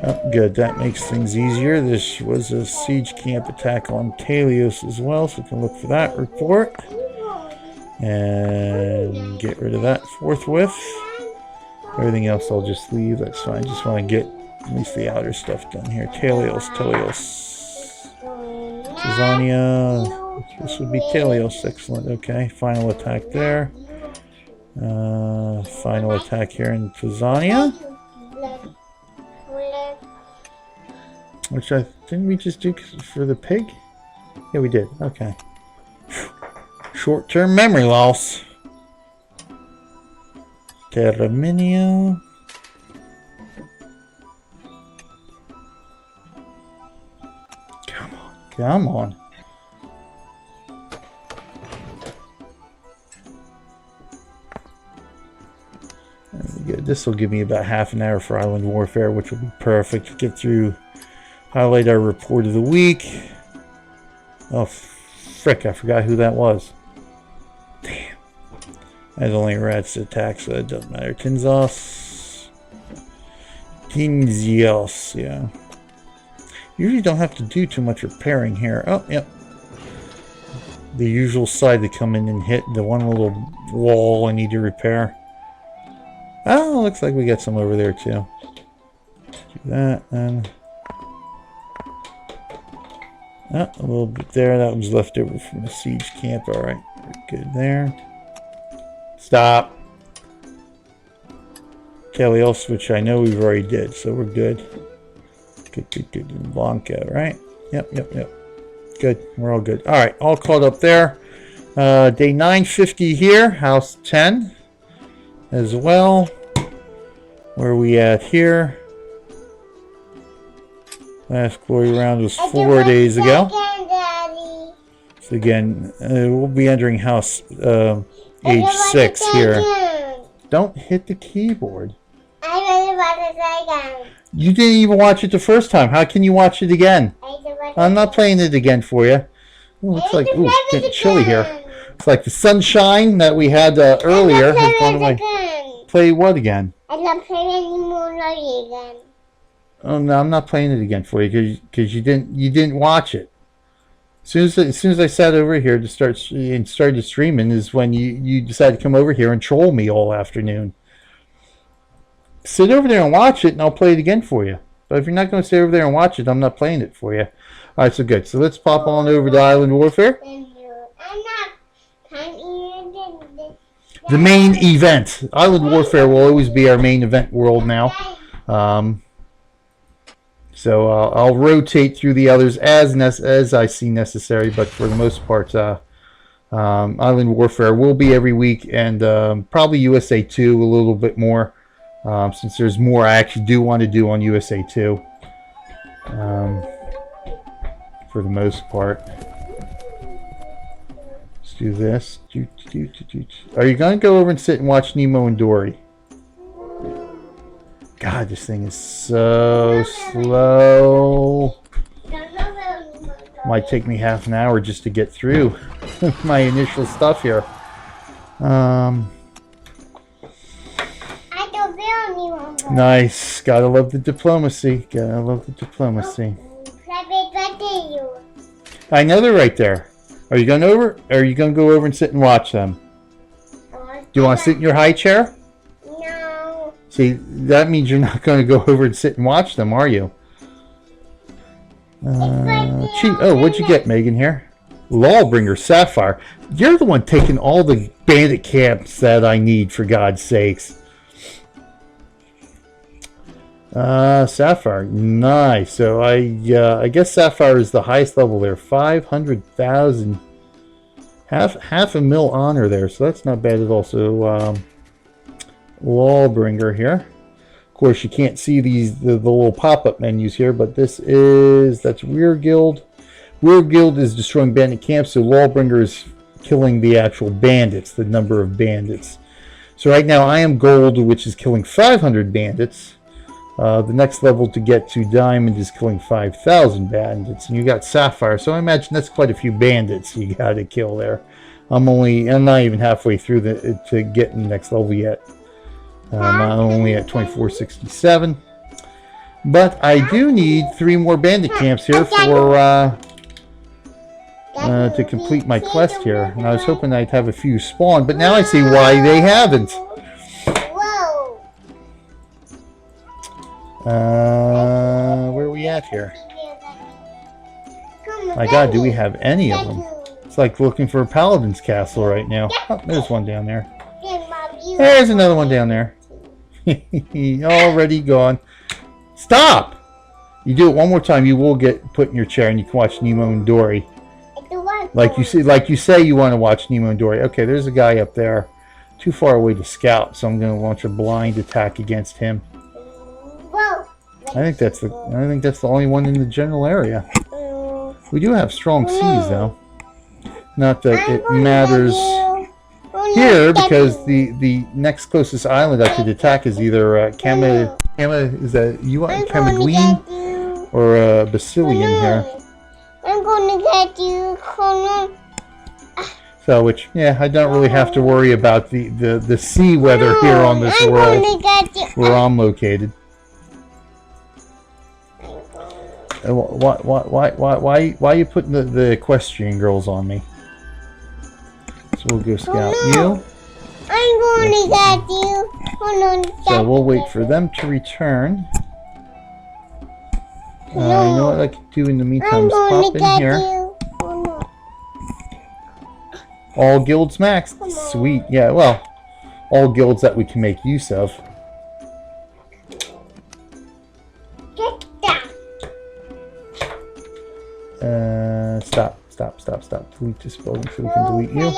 Oh, good, that makes things easier. This was a siege camp attack on Telios as well, so we can look for that report. And get rid of that forthwith. Everything else I'll just leave, that's fine. Just want to get at least the outer stuff done here. Telios, Telios. Tizania. This would be Telios, excellent. Okay, final attack there. Final attack here in Tizania. Which didn't we just do for the pig? Yeah, we did. Okay. Short-term memory loss. Terminia. Come on. Come on. Good. This will give me about half an hour for Island Warfare, which will be perfect to get through. Highlight our report of the week. Oh, frick, I forgot who that was. Damn. That's only a rat's attack, so it doesn't matter. Tinzos, yeah. Usually don't have to do too much repairing here. Oh, yep. The usual side to come in and hit. The one little wall I need to repair. Oh, looks like we got some over there too. Do that and... Oh, a little bit there. That was left over from the siege camp. Alright, we're good there. Stop. Telios, which I know we've already did, so we're good. Good. Blanco, right? Yep. Good. We're all good. Alright, all caught up there. Day 950 here. House 10 as well. Where are we at here? Last glory round was 4 days ago. So again, we'll be entering house age 6 here. Don't hit the keyboard. You didn't even watch it the first time. How can you watch it again? I'm not playing it again for you. Ooh, looks like it's getting chilly here. It's like the sunshine that we had earlier has gone away. Play what again? I'm not playing anymore again. Oh no, I'm not playing it again for you because you didn't watch it. As soon as I sat over here to started streaming is when you decided to come over here and troll me all afternoon. Sit over there and watch it, and I'll play it again for you. But if you're not going to sit over there and watch it, I'm not playing it for you. All right, so good. So let's pop on over to Island Warfare. The main event. Island Warfare will always be our main event world now. So I'll rotate through the others as I see necessary, but for the most part, Island Warfare will be every week, and probably USA 2 a little bit more, since there's more I actually do want to do on USA 2, for the most part. Let's do this. Are you going to go over and sit and watch Nemo and Dory? God, this thing is so slow. Might take me half an hour just to get through my initial stuff here. Nice. Gotta love the diplomacy. Gotta love the diplomacy. I know they're right there. Are you going over? Or are you going to go over and sit and watch them? Do you want to sit in your high chair? No. See, that means you're not going to go over and sit and watch them, are you? Oh, what'd you get, Megan, here? Lawbringer Sapphire. You're the one taking all the bandit camps that I need, for God's sakes. Sapphire. Nice. So I guess Sapphire is the highest level there. 500,000. Half a mil honor there, so that's not bad at all. So Lawbringer here. Of course, you can't see the little pop-up menus here, but that's Rear Guild. Rear Guild is destroying bandit camps, so Lawbringer is killing the actual bandits, the number of bandits. So right now I am gold, which is killing 500 bandits. The next level to get to diamond is killing 5,000 bandits, and you got sapphire, so I imagine that's quite a few bandits you got to kill there. I'm not even halfway through to getting the next level yet. I'm only at 2467, but I do need 3 more bandit camps here for to complete my quest here. And I was hoping I'd have a few spawn, but now I see why they haven't. Where are we at here? My God, do we have any of them? It's like looking for a paladin's castle right now. Oh, there's one down there. There's another one down there. Already gone. Stop! You do it one more time, you will get put in your chair and you can watch Nemo and Dory. Like you say you want to watch Nemo and Dory. Okay, there's a guy up there. Too far away to scout, so I'm going to launch a blind attack against him. I think that's the only one in the general area. We do have strong seas, though. Not that it matters here, because the next closest island I could attack is either Camagüey or Basilian here. I'm gonna get you. So, I don't really have to worry about the sea weather here on this world where I'm located. Why are you putting the equestrian girls on me? So we'll go scout you. I'm going to get you. So we'll wait for them to return. You know what I can do in the meantime is pop in here. All guilds maxed. Sweet. Yeah, well, all guilds that we can make use of. Stop. Delete this building so we can delete you.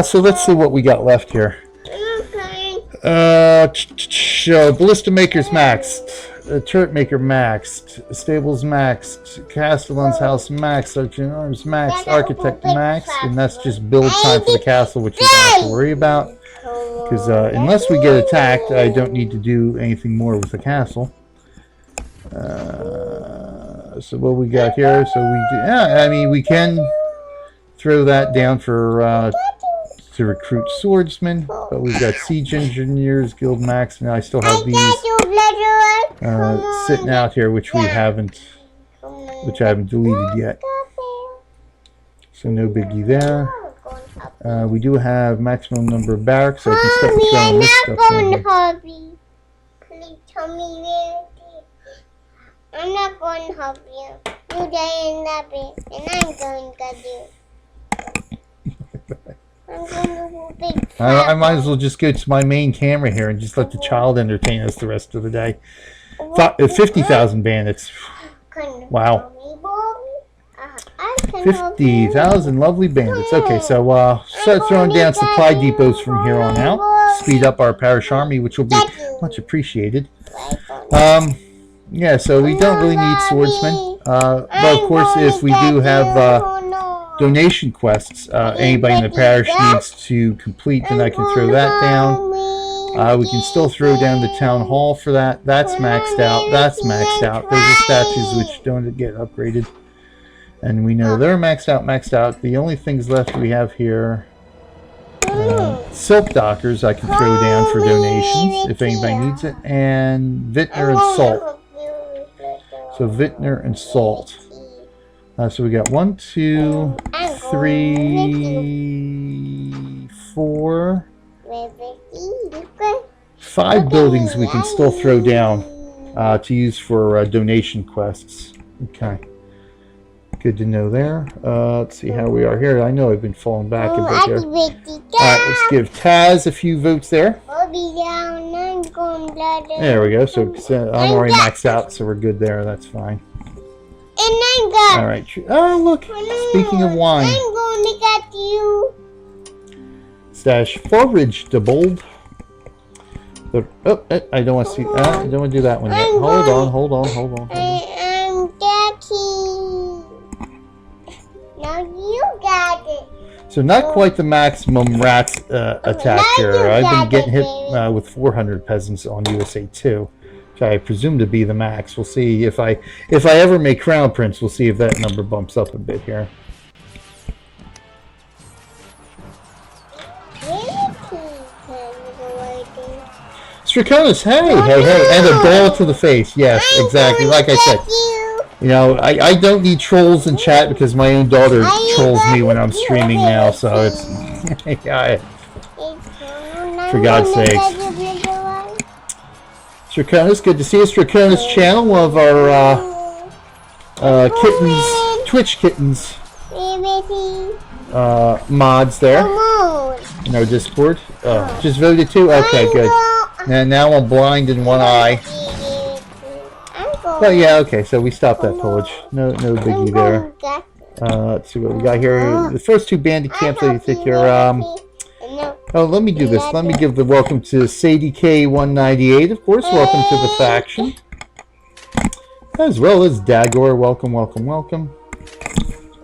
So let's see what we got left here. Ballista Maker's maxed. Turret Maker maxed. Stables maxed. Castellan's house maxed. Archer Arms maxed. Architect maxed. And that's just build time for the castle, which you don't have to worry about. Because unless we get attacked, I don't need to do anything more with the castle. So what we got here? So we can throw that down for to recruit swordsmen, but we've got siege engineers, guild max, and I still have these sitting out here, which I haven't deleted yet. So no biggie there. We do have maximum number of barracks, so I can start Mommy, throwing I'm this not stuff going in here. hobby. Please tell me where it is. I'm not going hobby. You day in that bed, and I'm going to do. I'm going to do big I might as well just go to my main camera here and just let the child entertain us the rest of the day. 50,000 bandits. Wow. 50,000 lovely bandits. Okay, so start throwing down supply depots from here on out. Speed up our parish army, which will be much appreciated. Yeah, so we don't really need swordsmen. But of course, if we do have donation quests anybody in the parish needs to complete, then I can throw that down. We can still throw down the town hall for that. That's maxed out. That's maxed out. Those are statues which don't get upgraded. And we know they're maxed out. The only things left we have here, silk dockers I can throw down for donations if anybody needs it, and vintner and salt. So vintner and salt. So we got 1, 2, 3, 4, 5 buildings we can still throw down to use for donation quests. Okay. Good to know there. Let's see how we are here. I know I've been falling back a bit there. Alright, let's give Taz a few votes there. There we go. So I'm already maxed out, so we're good there. That's fine. Alright. Oh, look. Speaking of wine. I'm going to get you. Stash forage to bold. Oh, I don't want to see. I don't want to do that one yet. Hold on. I'm Daddy. Now you got it. So not quite the maximum rats attack here. I've been getting hit with 400 peasants on USA 2, which I presume to be the max. We'll see if I ever make Crown Prince. We'll see if that number bumps up a bit here. Straconis, hey, and a ball to the face. Yes, exactly. Like I said, you know, I don't need trolls in chat because my own daughter trolls me when I'm streaming now. So it's yeah, for God's sakes. Straconis, good to see you. Straconis channel, one of our kittens, Twitch kittens mods there in our Discord. Just voted too. Okay, good. And now I'm blind in one eye. But yeah, okay, so we stopped that pillage. No biggie there. Let's see what we got here. The first 2 bandit camps that you think are oh, let me do this. Let me give the welcome to Sadie K198, of course. Welcome to the faction. As well as Dagor. Welcome.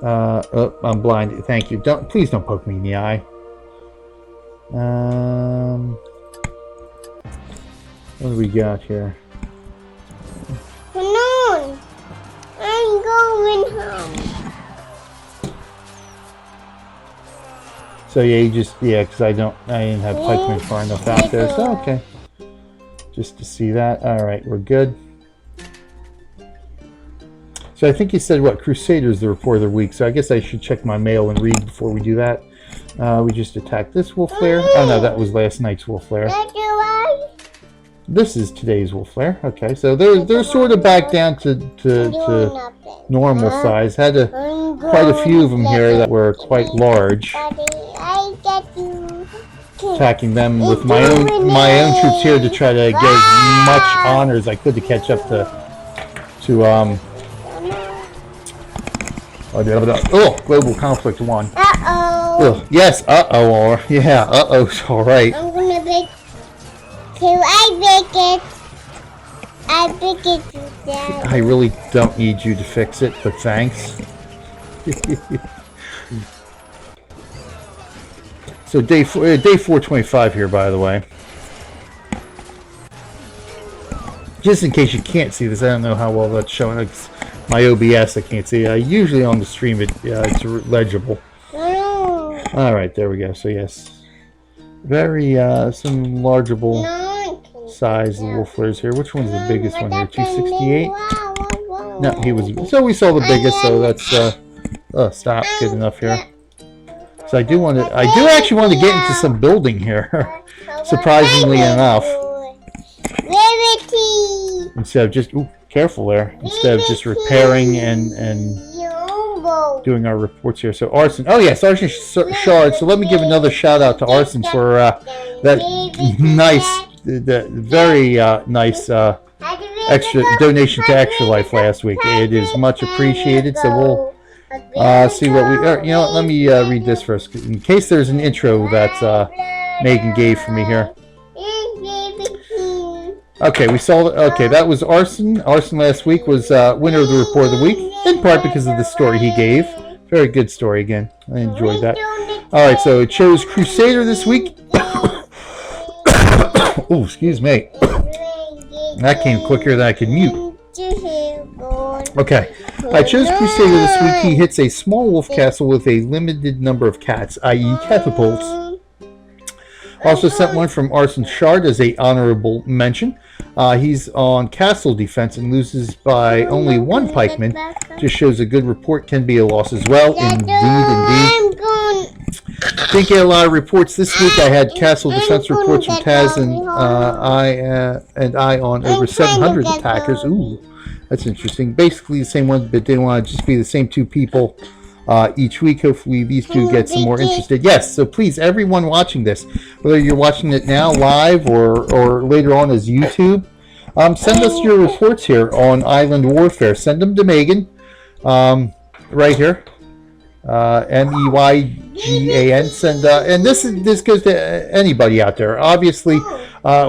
Oh, I'm blind. Thank you. Please don't poke me in the eye. What do we got here? Come on! I'm going home. So yeah, because I didn't have pikemen far enough out there. So okay, just to see that. All right, we're good. So I think you said what Crusaders the report of the week. So I guess I should check my mail and read before we do that. We just attacked this wolf flare. Oh no, that was last night's wolf flare. This is today's wolf flare. Okay, so they're sort of back down to normal size. Had quite a few of them here that were quite large. Attacking them with my own troops here to try to get as much honor as I could to catch up to global conflict 1. Uh-oh. Yes, uh-oh, or yeah, uh-oh's all right. I'm gonna bake. I bake it, Dad. I really don't need you to fix it, but thanks. So day 425 here, by the way. Just in case you can't see this, I don't know how well that's showing. It's my OBS, I can't see. Usually on the stream, it's legible. All right, there we go. So yes, very some largeable size wolf flares here. Which one's the biggest one here? 268. No, he was. So we saw the biggest. So that's Oh, stop. Good enough here. So I do actually want to get into some building here. Surprisingly enough. Instead of just, ooh, careful there. Instead of just repairing and doing our reports here. So Arson, oh yes, Arson Shard. So let me give another shout out to Arson for that very nice extra donation to Extra Life last week. It is much appreciated. So we'll see what we. You know what? Let me read this first, in case there's an intro that Megan gave for me here. Okay, we saw. Okay, that was Arson. Arson last week was winner of the report of the week, in part because of the story he gave. Very good story again. I enjoyed that. All right, so it chose Crusader this week. Oh, excuse me. That came quicker than I could mute. Okay, I chose Crusader this week. He hits a small wolf castle with a limited number of cats, i.e. catapults. Also sent one from Arson Shard as a honorable mention. He's on castle defense and loses by only one pikeman. Just shows a good report can be a loss as well. Indeed. Didn't get a lot of reports this week. I had castle defense reports from Taz and I on over 700 attackers. Ooh, that's interesting. Basically the same one, but they want to just be the same two people each week. Hopefully these two get some more interested. Yes, so please, everyone watching this, whether you're watching it now live or later on as YouTube, send us your reports here on Island Warfare. Send them to Megan, right here, MEYGAN. Send and this goes to anybody out there. Obviously,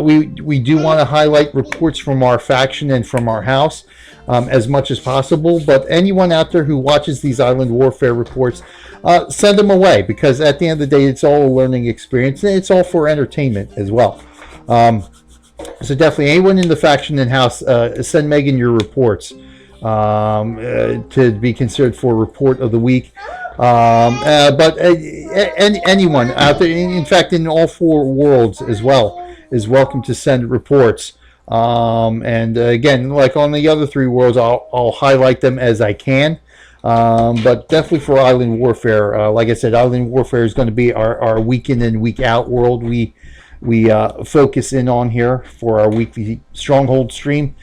we do want to highlight reports from our faction and from our house. As much as possible, but anyone out there who watches these Island Warfare reports, send them away, because at the end of the day, it's all a learning experience, and it's all for entertainment as well. So definitely, anyone in the faction and house, send Megan your reports to be considered for report of the week. But anyone out there, in fact, in all 4 worlds as well, is welcome to send reports. And again, like on the other 3 worlds, I'll highlight them as I can. But definitely for Island Warfare, like I said, Island Warfare is going to be our week in and week out world. We focus in on here for our weekly Stronghold stream.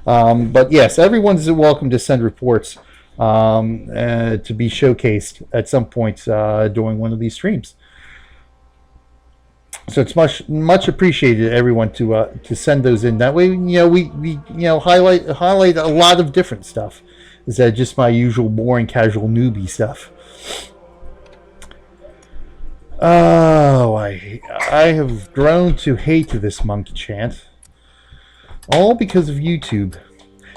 But yes, everyone's welcome to send reports to be showcased at some point during one of these streams. So it's much appreciated, everyone, to send those in. That way, we highlight a lot of different stuff instead of just my usual boring casual newbie stuff. Oh, I have grown to hate this monkey chant, all because of YouTube.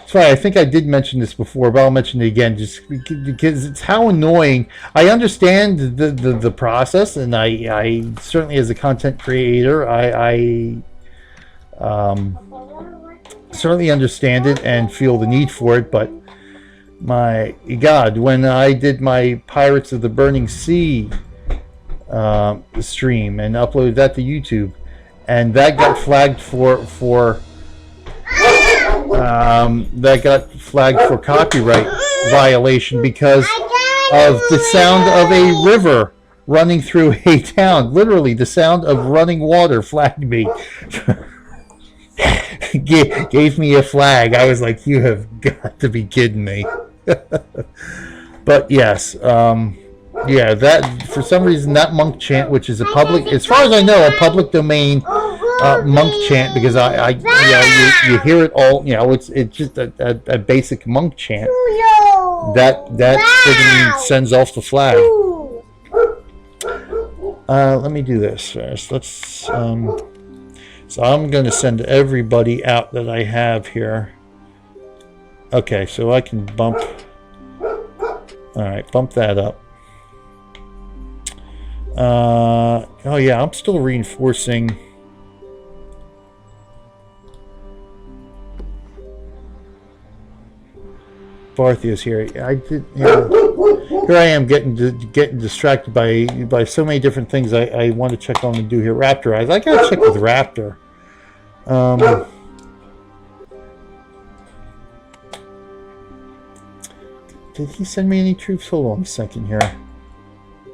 Sorry, I think I did mention this before, but I'll mention it again, just because it's how annoying. I understand the process, and I certainly, as a content creator, I certainly understand it and feel the need for it. But my God, when I did my Pirates of the Burning Sea stream and uploaded that to YouTube, and that got flagged for copyright violation because of the sound of a river running through a town. Literally, the sound of running water flagged me. Gave me a flag. I was like, you have got to be kidding me. But yes, yeah, that for some reason that monk chant, which is a public, as far as I know, a public domain monk chant, because you hear it all. It's just a basic monk chant that friggin' sends off the flag. Let me do this first. Let's. So I'm going to send everybody out that I have here. Okay, so I can bump. All right, bump that up. Oh yeah, I'm still reinforcing. Barthia's here. I did. Here I am getting distracted by so many different things I want to check on and do here. Raptor Eyes. I gotta check with Raptor. did he send me any troops? Hold on a second here.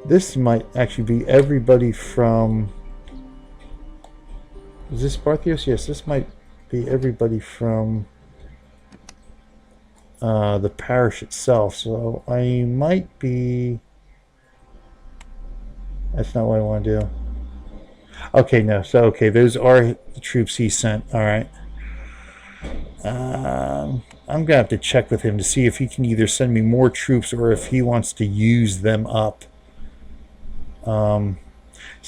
This might actually be everybody from... Is this Barthios? Yes, this might be everybody from the parish itself. So I might be... That's not what I want to do. Okay, no. So, okay, those are the troops he sent. All right. I'm going to have to check with him to see if he can either send me more troops or if he wants to use them up. So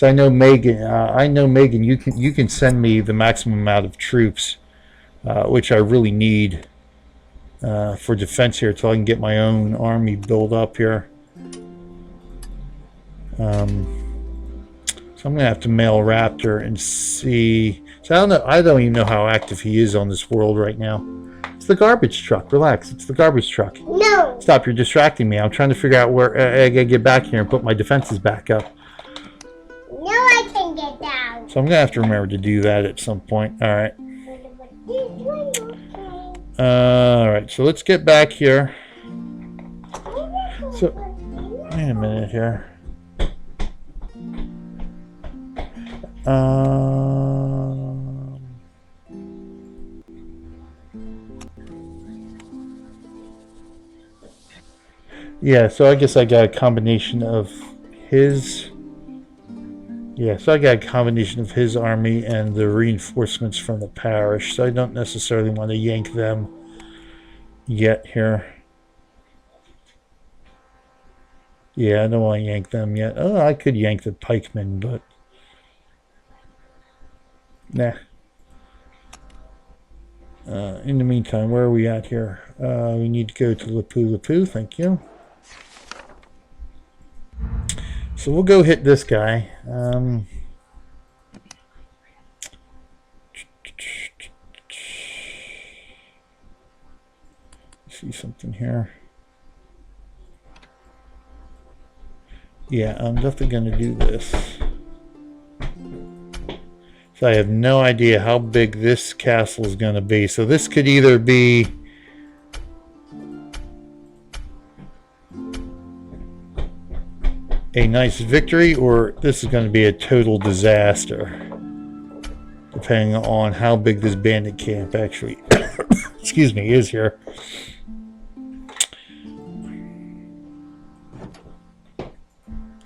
I know Megan, you can send me the maximum amount of troops, which I really need for defense here until I can get my own army built up here. So I'm gonna have to mail Raptor and see. So I don't even know how active he is on this world right now. It's the garbage truck. Relax. It's the garbage truck. No. Stop. You're distracting me. I'm trying to figure out where I gotta get back here and put my defenses back up. No, I can get down. So I'm gonna have to remember to do that at some point. All right. All right. So let's get back here. So wait a minute here. Yeah, so I guess I got a combination of his... Yeah, so I got a combination of his army and the reinforcements from the parish, so I don't necessarily want to yank them yet here. Yeah, I don't want to yank them yet. Oh, I could yank the pikemen, but... Nah. In the meantime, where are we at here? We need to go to Lapu, thank you. So we'll go hit this guy. See something here. Yeah, I'm definitely going to do this. So I have no idea how big this castle is going to be. So this could either be... a nice victory, or this is going to be a total disaster, depending on how big this bandit camp actually excuse me, is here.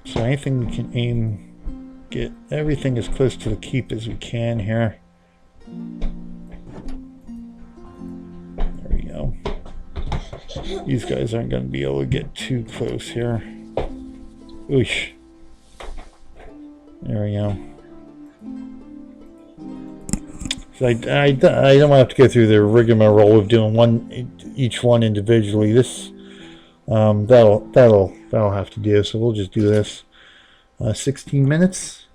So anything we can aim, get everything as close to the keep as we can here. There we go. These guys aren't going to be able to get too close here. Oosh. There we go. So I don't have to go through the rigmarole of doing each one individually. This that'll have to do. So we'll just do this. 16 minutes.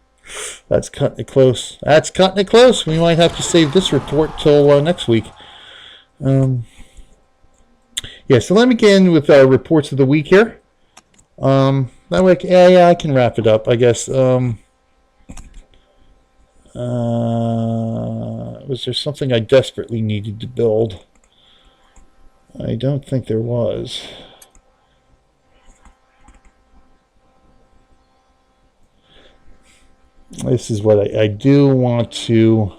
That's cutting it close. That's cutting it close. We might have to save this report till next week. Yeah. So let me get in with our reports of the week here. That way, yeah, I can wrap it up, I guess. Was there something I desperately needed to build? I don't think there was. This is what I do want to...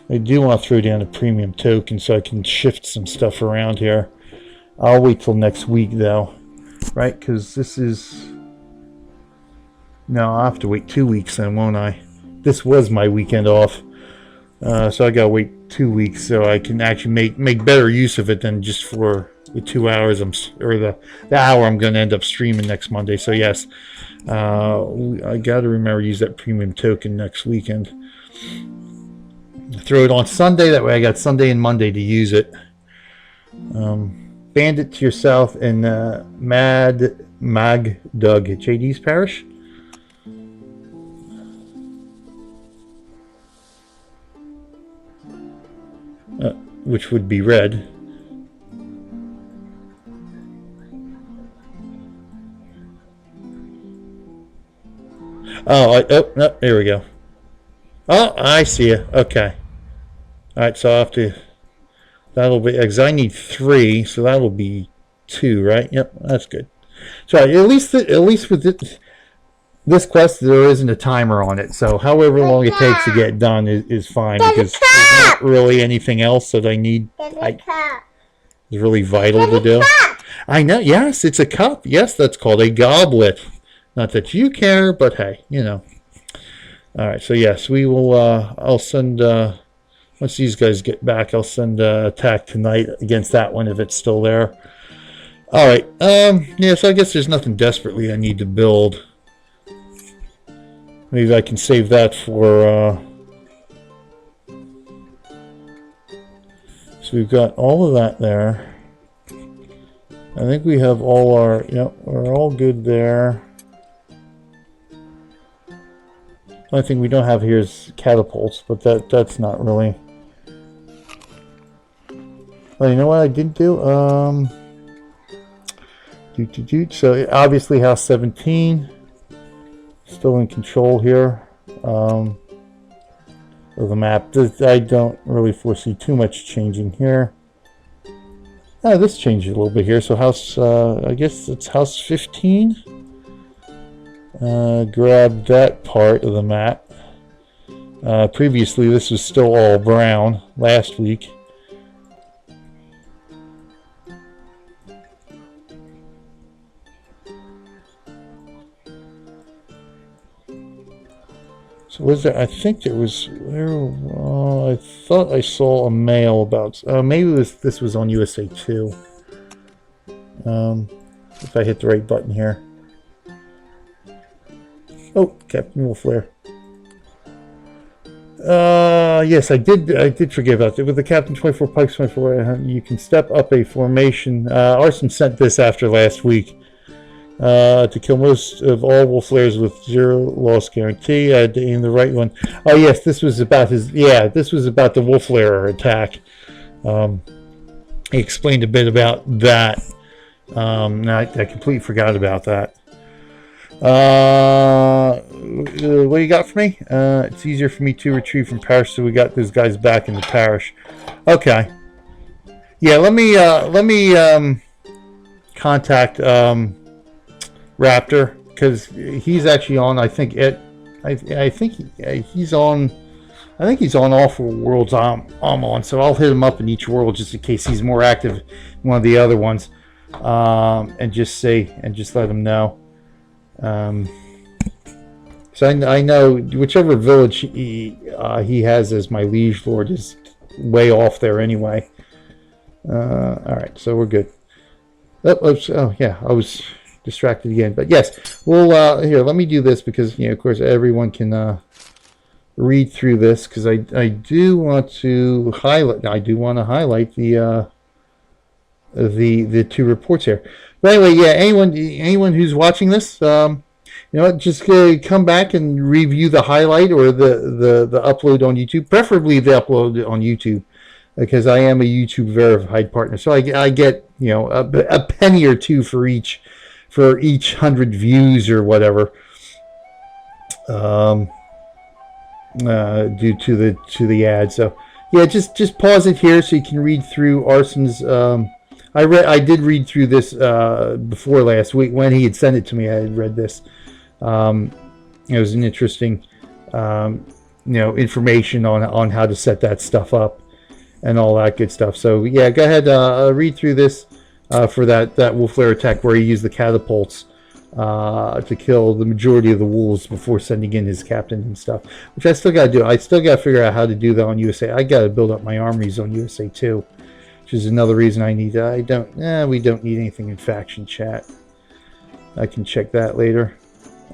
I do want to throw down a premium token so I can shift some stuff around here. I'll wait till next week, though. Right, because this is... No, I'll have to wait 2 weeks then, won't I? This was my weekend off. So I gotta wait 2 weeks so I can actually make better use of it than just for the 2 hours or the hour I'm going to end up streaming next Monday. So yes, I gotta remember to use that premium token next weekend. Throw it on Sunday, that way I got Sunday and Monday to use it. Bandit to your south in Magdug, JD's parish. Which would be red. Oh, no, there we go. Oh, I see you. Okay. All right, so I'll have to... That'll be... Because I need 3, so that'll be 2, right? Yep, that's good. So at least with this quest, there isn't a timer on it. So however long it takes to get done is fine, because there's not really anything else that I need. Is really vital to do. I know. Yes, it's a cup. Yes, that's called a goblet. Not that you care, but hey, you know. All right. So yes, we will. I'll send. Once these guys get back, I'll send attack tonight against that one if it's still there. All right. Yeah. So I guess there's nothing desperately I need to build. Maybe I can save that for. So we've got all of that there. I think we have all our. Yep, we're all good there. The only thing we don't have here is catapults, but that's not really. Well, you know what I did do? So obviously house 17 still in control here of the map. I don't really foresee too much changing here. This changed a little bit here. So house, I guess it's house 15. Grab that part of the map. Previously this was still all brown last week. So was there? I think there was. I thought I saw a mail about. Maybe this was on USA 2. If I hit the right button here. Oh, Captain Wolflair. Yes, I did forget about that. With the Captain 24 Pikes 24, you can step up a formation. Arson sent this after last week. To kill most of all Wolflairs with 0 loss guarantee. I had to aim the right one. Oh yes, this was about his. Yeah, this was about the Wolflair attack. He explained a bit about that. Now I completely forgot about that. What you got for me? It's easier for me to retrieve from parish, so we got those guys back in the parish. Okay. Yeah, let me contact Raptor, because he's actually on. I think he's on. I think he's on all 4 worlds I'm on. So I'll hit him up in each world just in case he's more active in one of the other ones, and just let him know. So I know whichever village he has as my liege lord is way off there anyway. All right, so we're good. Oh yeah, I was distracted again, but yes, we'll here, let me do this, because of course everyone can read through this, because I do want to highlight the 2 reports here. But anyway, yeah, anyone who's watching this, just come back and review the highlight or the upload on YouTube, preferably the upload on YouTube, because I am a YouTube verified partner, so I get a penny or 2 for each 100 views or whatever, due to the ad. So yeah, just pause it here so you can read through Arson's. I did read through this before last week when he had sent it to me. I had read this. It was an interesting information on how to set that stuff up and all that good stuff. So yeah, go ahead, read through this. For that Wolflair attack where he used the catapults to kill the majority of the wolves before sending in his captain and stuff, which I still got to do. I still got to figure out how to do that on USA. I got to build up my armories on USA too, which is another reason I need. We don't need anything in faction chat. I can check that later.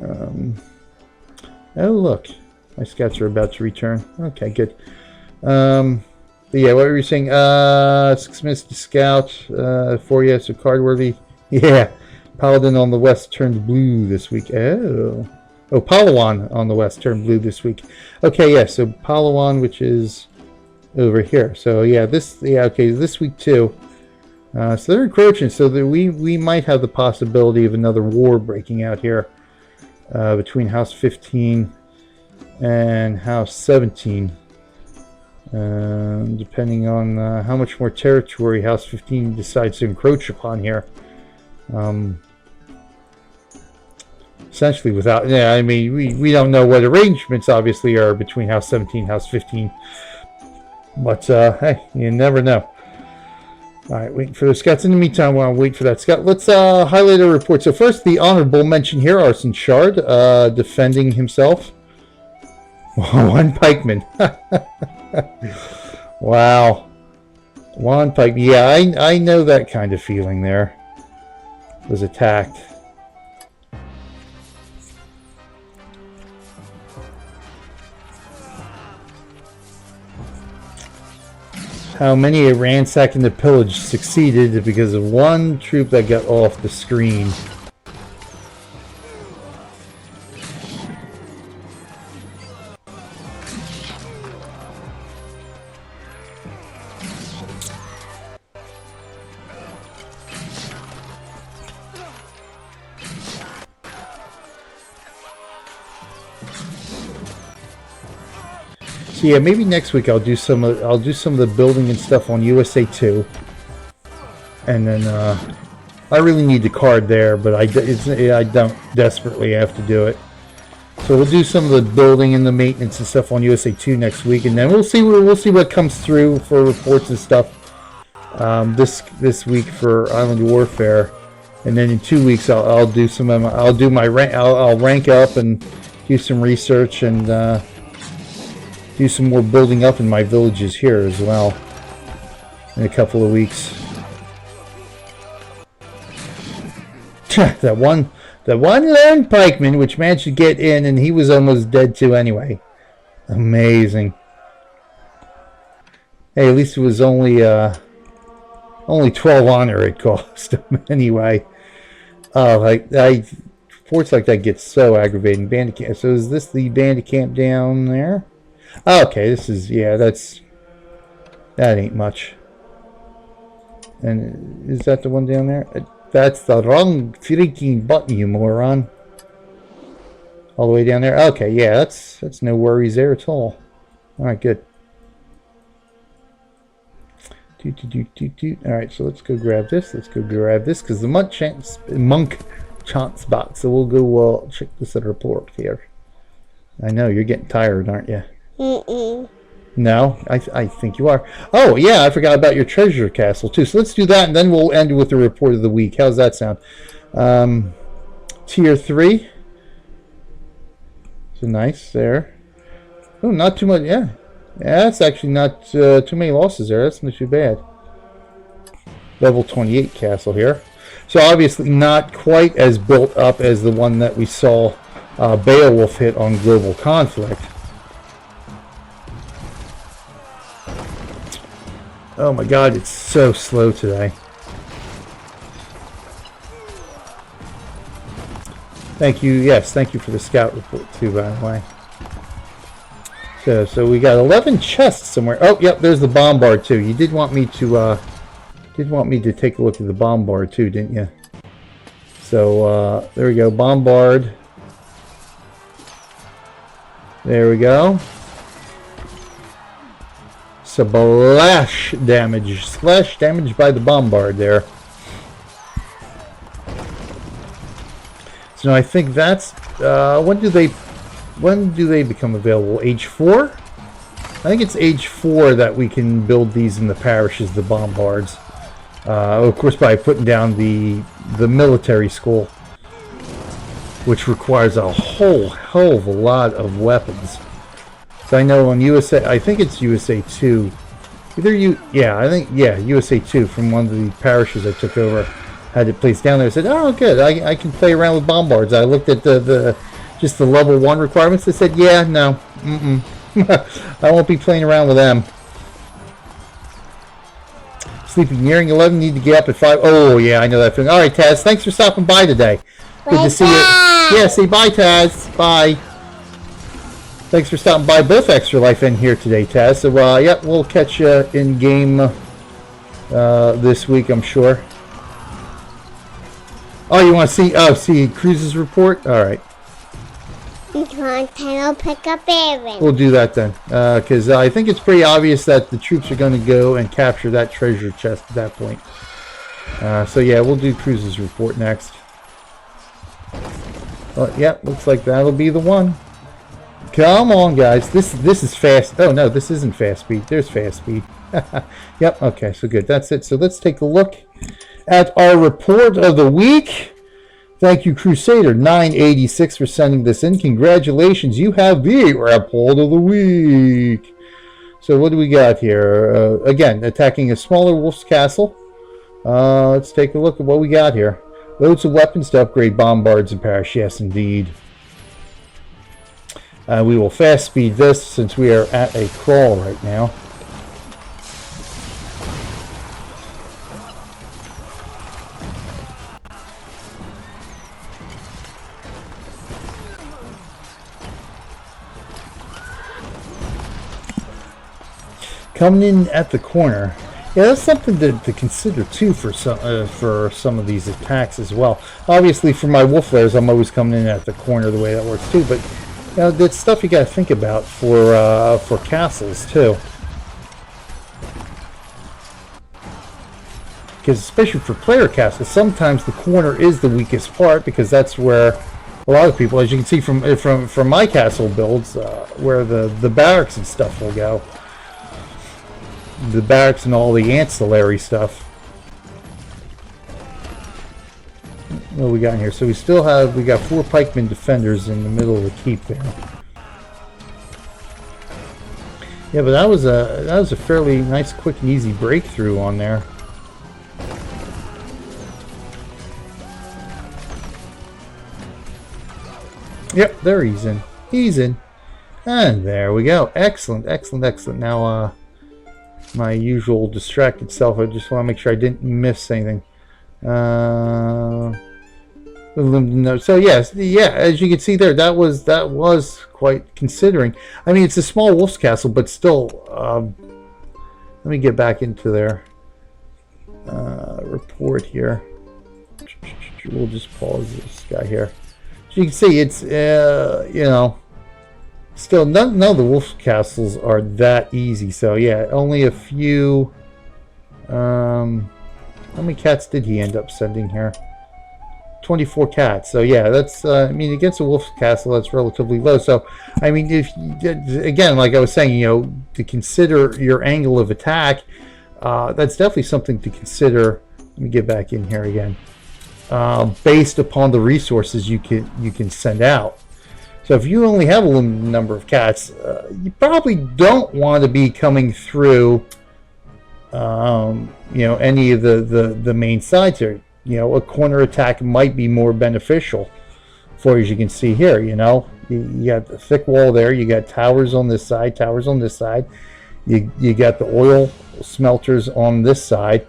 Oh look, my scouts are about to return. Okay, good. But yeah, what were you saying? 6 minutes to scout. 4 yes, so card worthy. Yeah, Paladin on the west turned blue this week. Oh, Palawan on the west turned blue this week. Okay, yeah, so Palawan, which is over here. So yeah, okay, this week too. So they're encroaching. So that we might have the possibility of another war breaking out here between House 15 and House 17. Depending on how much more territory House 15 decides to encroach upon here. Essentially without, yeah, I mean, we don't know what arrangements obviously are between House 17, House 15. But, hey, you never know. Alright, waiting for the scouts. In the meantime, while I wait for that scout, let's highlight a report. So first, the honorable mention here, Arson Shard, defending himself. One pikeman. Wow. One pike. Yeah, I know that kind of feeling there. Was attacked. How many a ransack and the pillage succeeded because of one troop that got off the screen. Yeah, maybe next week I'll do some of the building and stuff on USA 2, and then I really need the card there, but I don't desperately have to do it. So we'll do some of the building and the maintenance and stuff on USA 2 next week, and then we'll see what comes through for reports and stuff this week for Island Warfare, and then in 2 weeks I'll rank up and do some research and. Do some more building up in my villages here as well in a couple of weeks. that one lone pikeman which managed to get in, and he was almost dead too anyway. Amazing. Hey, at least it was only 12 honor it cost him anyway. Reports like that get so aggravating. Bandit camp. So is this the bandit camp down there? Okay, this is, yeah, that ain't much. And is that the one down there? That's the wrong freaking button, you moron. All the way down there. Okay, yeah, that's no worries there at all. All right, good. All right, so let's go grab this. Let's go grab this because the monk chance box. So we'll go check this other report here. I know you're getting tired, aren't you? No, I think you are. Oh yeah, I forgot about your treasure castle too. So let's do that, and then we'll end with the report of the week. How's that sound? Tier 3. So nice there. Oh, not too much. Yeah, that's actually not too many losses there. That's not too bad. Level 28 castle here. So obviously not quite as built up as the one that we saw Beowulf hit on Global Conflict. Oh my god, it's so slow today. Thank you, yes, thank you for the scout report too, by the way. So we got 11 chests somewhere. Oh, yep, there's the bombard too. You did want me to take a look at the bombard too, didn't you? So there we go, bombard. There we go. Splash damage by the bombard there. So I think that's when do they become available? Age 4? I think it's age 4 that we can build these in the parishes, the bombards. Of course, by putting down the military school, which requires a whole hell of a lot of weapons. So I know on USA, I think it's USA 2. USA 2 from one of the parishes I took over. Had it placed down there. I said, oh good, I can play around with bombards. I looked at just the level 1 requirements. I said, yeah, no, I won't be playing around with them. Sleeping nearing 11, need to get up at 5. Oh yeah, I know that feeling. All right, Taz, thanks for stopping by today. Good to see you. Yeah, say bye, Taz. Bye. Thanks for stopping by both Extra Life in here today, Taz. So, yep, we'll catch you in game this week, I'm sure. Oh, you want to see Cruz's report? All right. I'll pick up Aaron. We'll do that then, because I think it's pretty obvious that the troops are going to go and capture that treasure chest at that point. So yeah, we'll do Cruz's report next. Well, yeah, looks like that'll be the one. Come on, guys. This is fast. Oh no, this isn't fast speed. There's fast speed. Yep. Okay. So good. That's it. So let's take a look at our report of the week. Thank you, Crusader 986, for sending this in. Congratulations. You have the report of the week. So what do we got here? Again, attacking a smaller wolf's castle. Let's take a look at what we got here. Loads of weapons to upgrade bombards and parachutes. Yes, indeed. We will fast speed this since we are at a crawl right now. Coming in at the corner. Yeah, that's something to consider too for some of these attacks as well. Obviously, for my wolf layers, I'm always coming in at the corner the way that works too. But you know, that's stuff you got to think about for castles too. Because especially for player castles, sometimes the corner is the weakest part because that's where a lot of people, as you can see from my castle builds, where the barracks and stuff will go. The barracks and all the ancillary stuff. What we got in here? So we got 4 pikemen defenders in the middle of the keep there. Yeah, but that was a fairly nice, quick, and easy breakthrough on there. Yep, there he's in. He's in. And there we go. Excellent, excellent, excellent. Now, my usual distracted self. I just want to make sure I didn't miss anything. So yes, yeah, as you can see there, that was quite considering. I mean, it's a small wolf's castle, but still. Let me get back into their report here. We'll just pause this guy here. As you can see, it's you know. Still, none of the wolf castles are that easy. So yeah, only a few. How many cats did he end up sending here? 24 cats. So yeah, that's. I mean, against a wolf castle, that's relatively low. So I mean, if again, like I was saying, you know, to consider your angle of attack, that's definitely something to consider. Let me get back in here again. Based upon the resources you can send out. So if you only have a limited number of cats, you probably don't want to be coming through, you know, any of the main sides here. You know, a corner attack might be more beneficial for, as you can see here. You know, you got the thick wall there. You got towers on this side, towers on this side. You got the oil smelters on this side.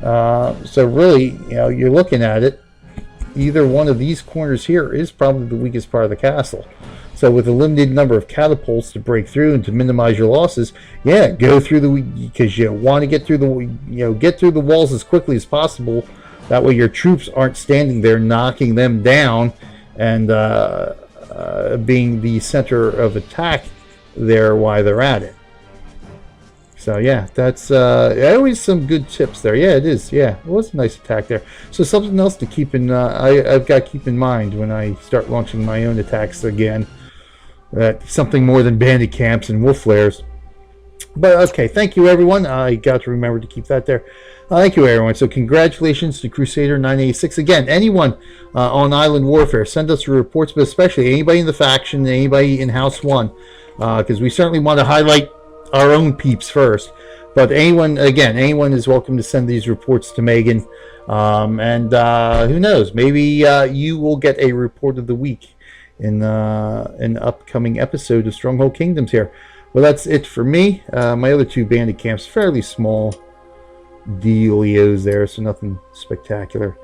So really, you know, you're looking at it. Either one of these corners here is probably the weakest part of the castle. So with a limited number of catapults to break through and to minimize your losses, yeah, go through because you want to get through the walls as quickly as possible. That way your troops aren't standing there knocking them down and being the center of attack there while they're at it. So yeah, that's always some good tips there. Yeah, it is. Yeah, it was a nice attack there. So something else to keep in. I've got to keep in mind when I start launching my own attacks again. That something more than bandit camps and wolf lairs. But okay, thank you everyone. I got to remember to keep that there. Thank you everyone. So congratulations to Crusader 986 again. Anyone on Island Warfare, send us your reports, but especially anybody in the faction, anybody in House 1, because we certainly want to highlight our own peeps first. But anyone is welcome to send these reports to Megan. And who knows, maybe you will get a report of the week in an upcoming episode of Stronghold Kingdoms here. Well, that's it for me. My other 2 bandit camps, fairly small dealios there, so nothing spectacular.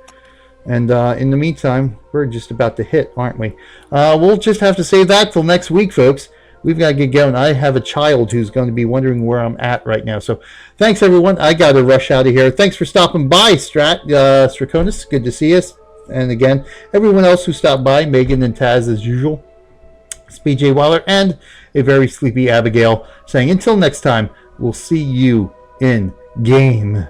And in the meantime, we're just about to hit, aren't we? We'll just have to save that till next week, folks. We've got to get going. I have a child who's going to be wondering where I'm at right now. So thanks, everyone. I got to rush out of here. Thanks for stopping by, Straconis. Good to see us. And again, everyone else who stopped by, Megan and Taz as usual. It's BJ Weiler and a very sleepy Abigail saying until next time, we'll see you in game.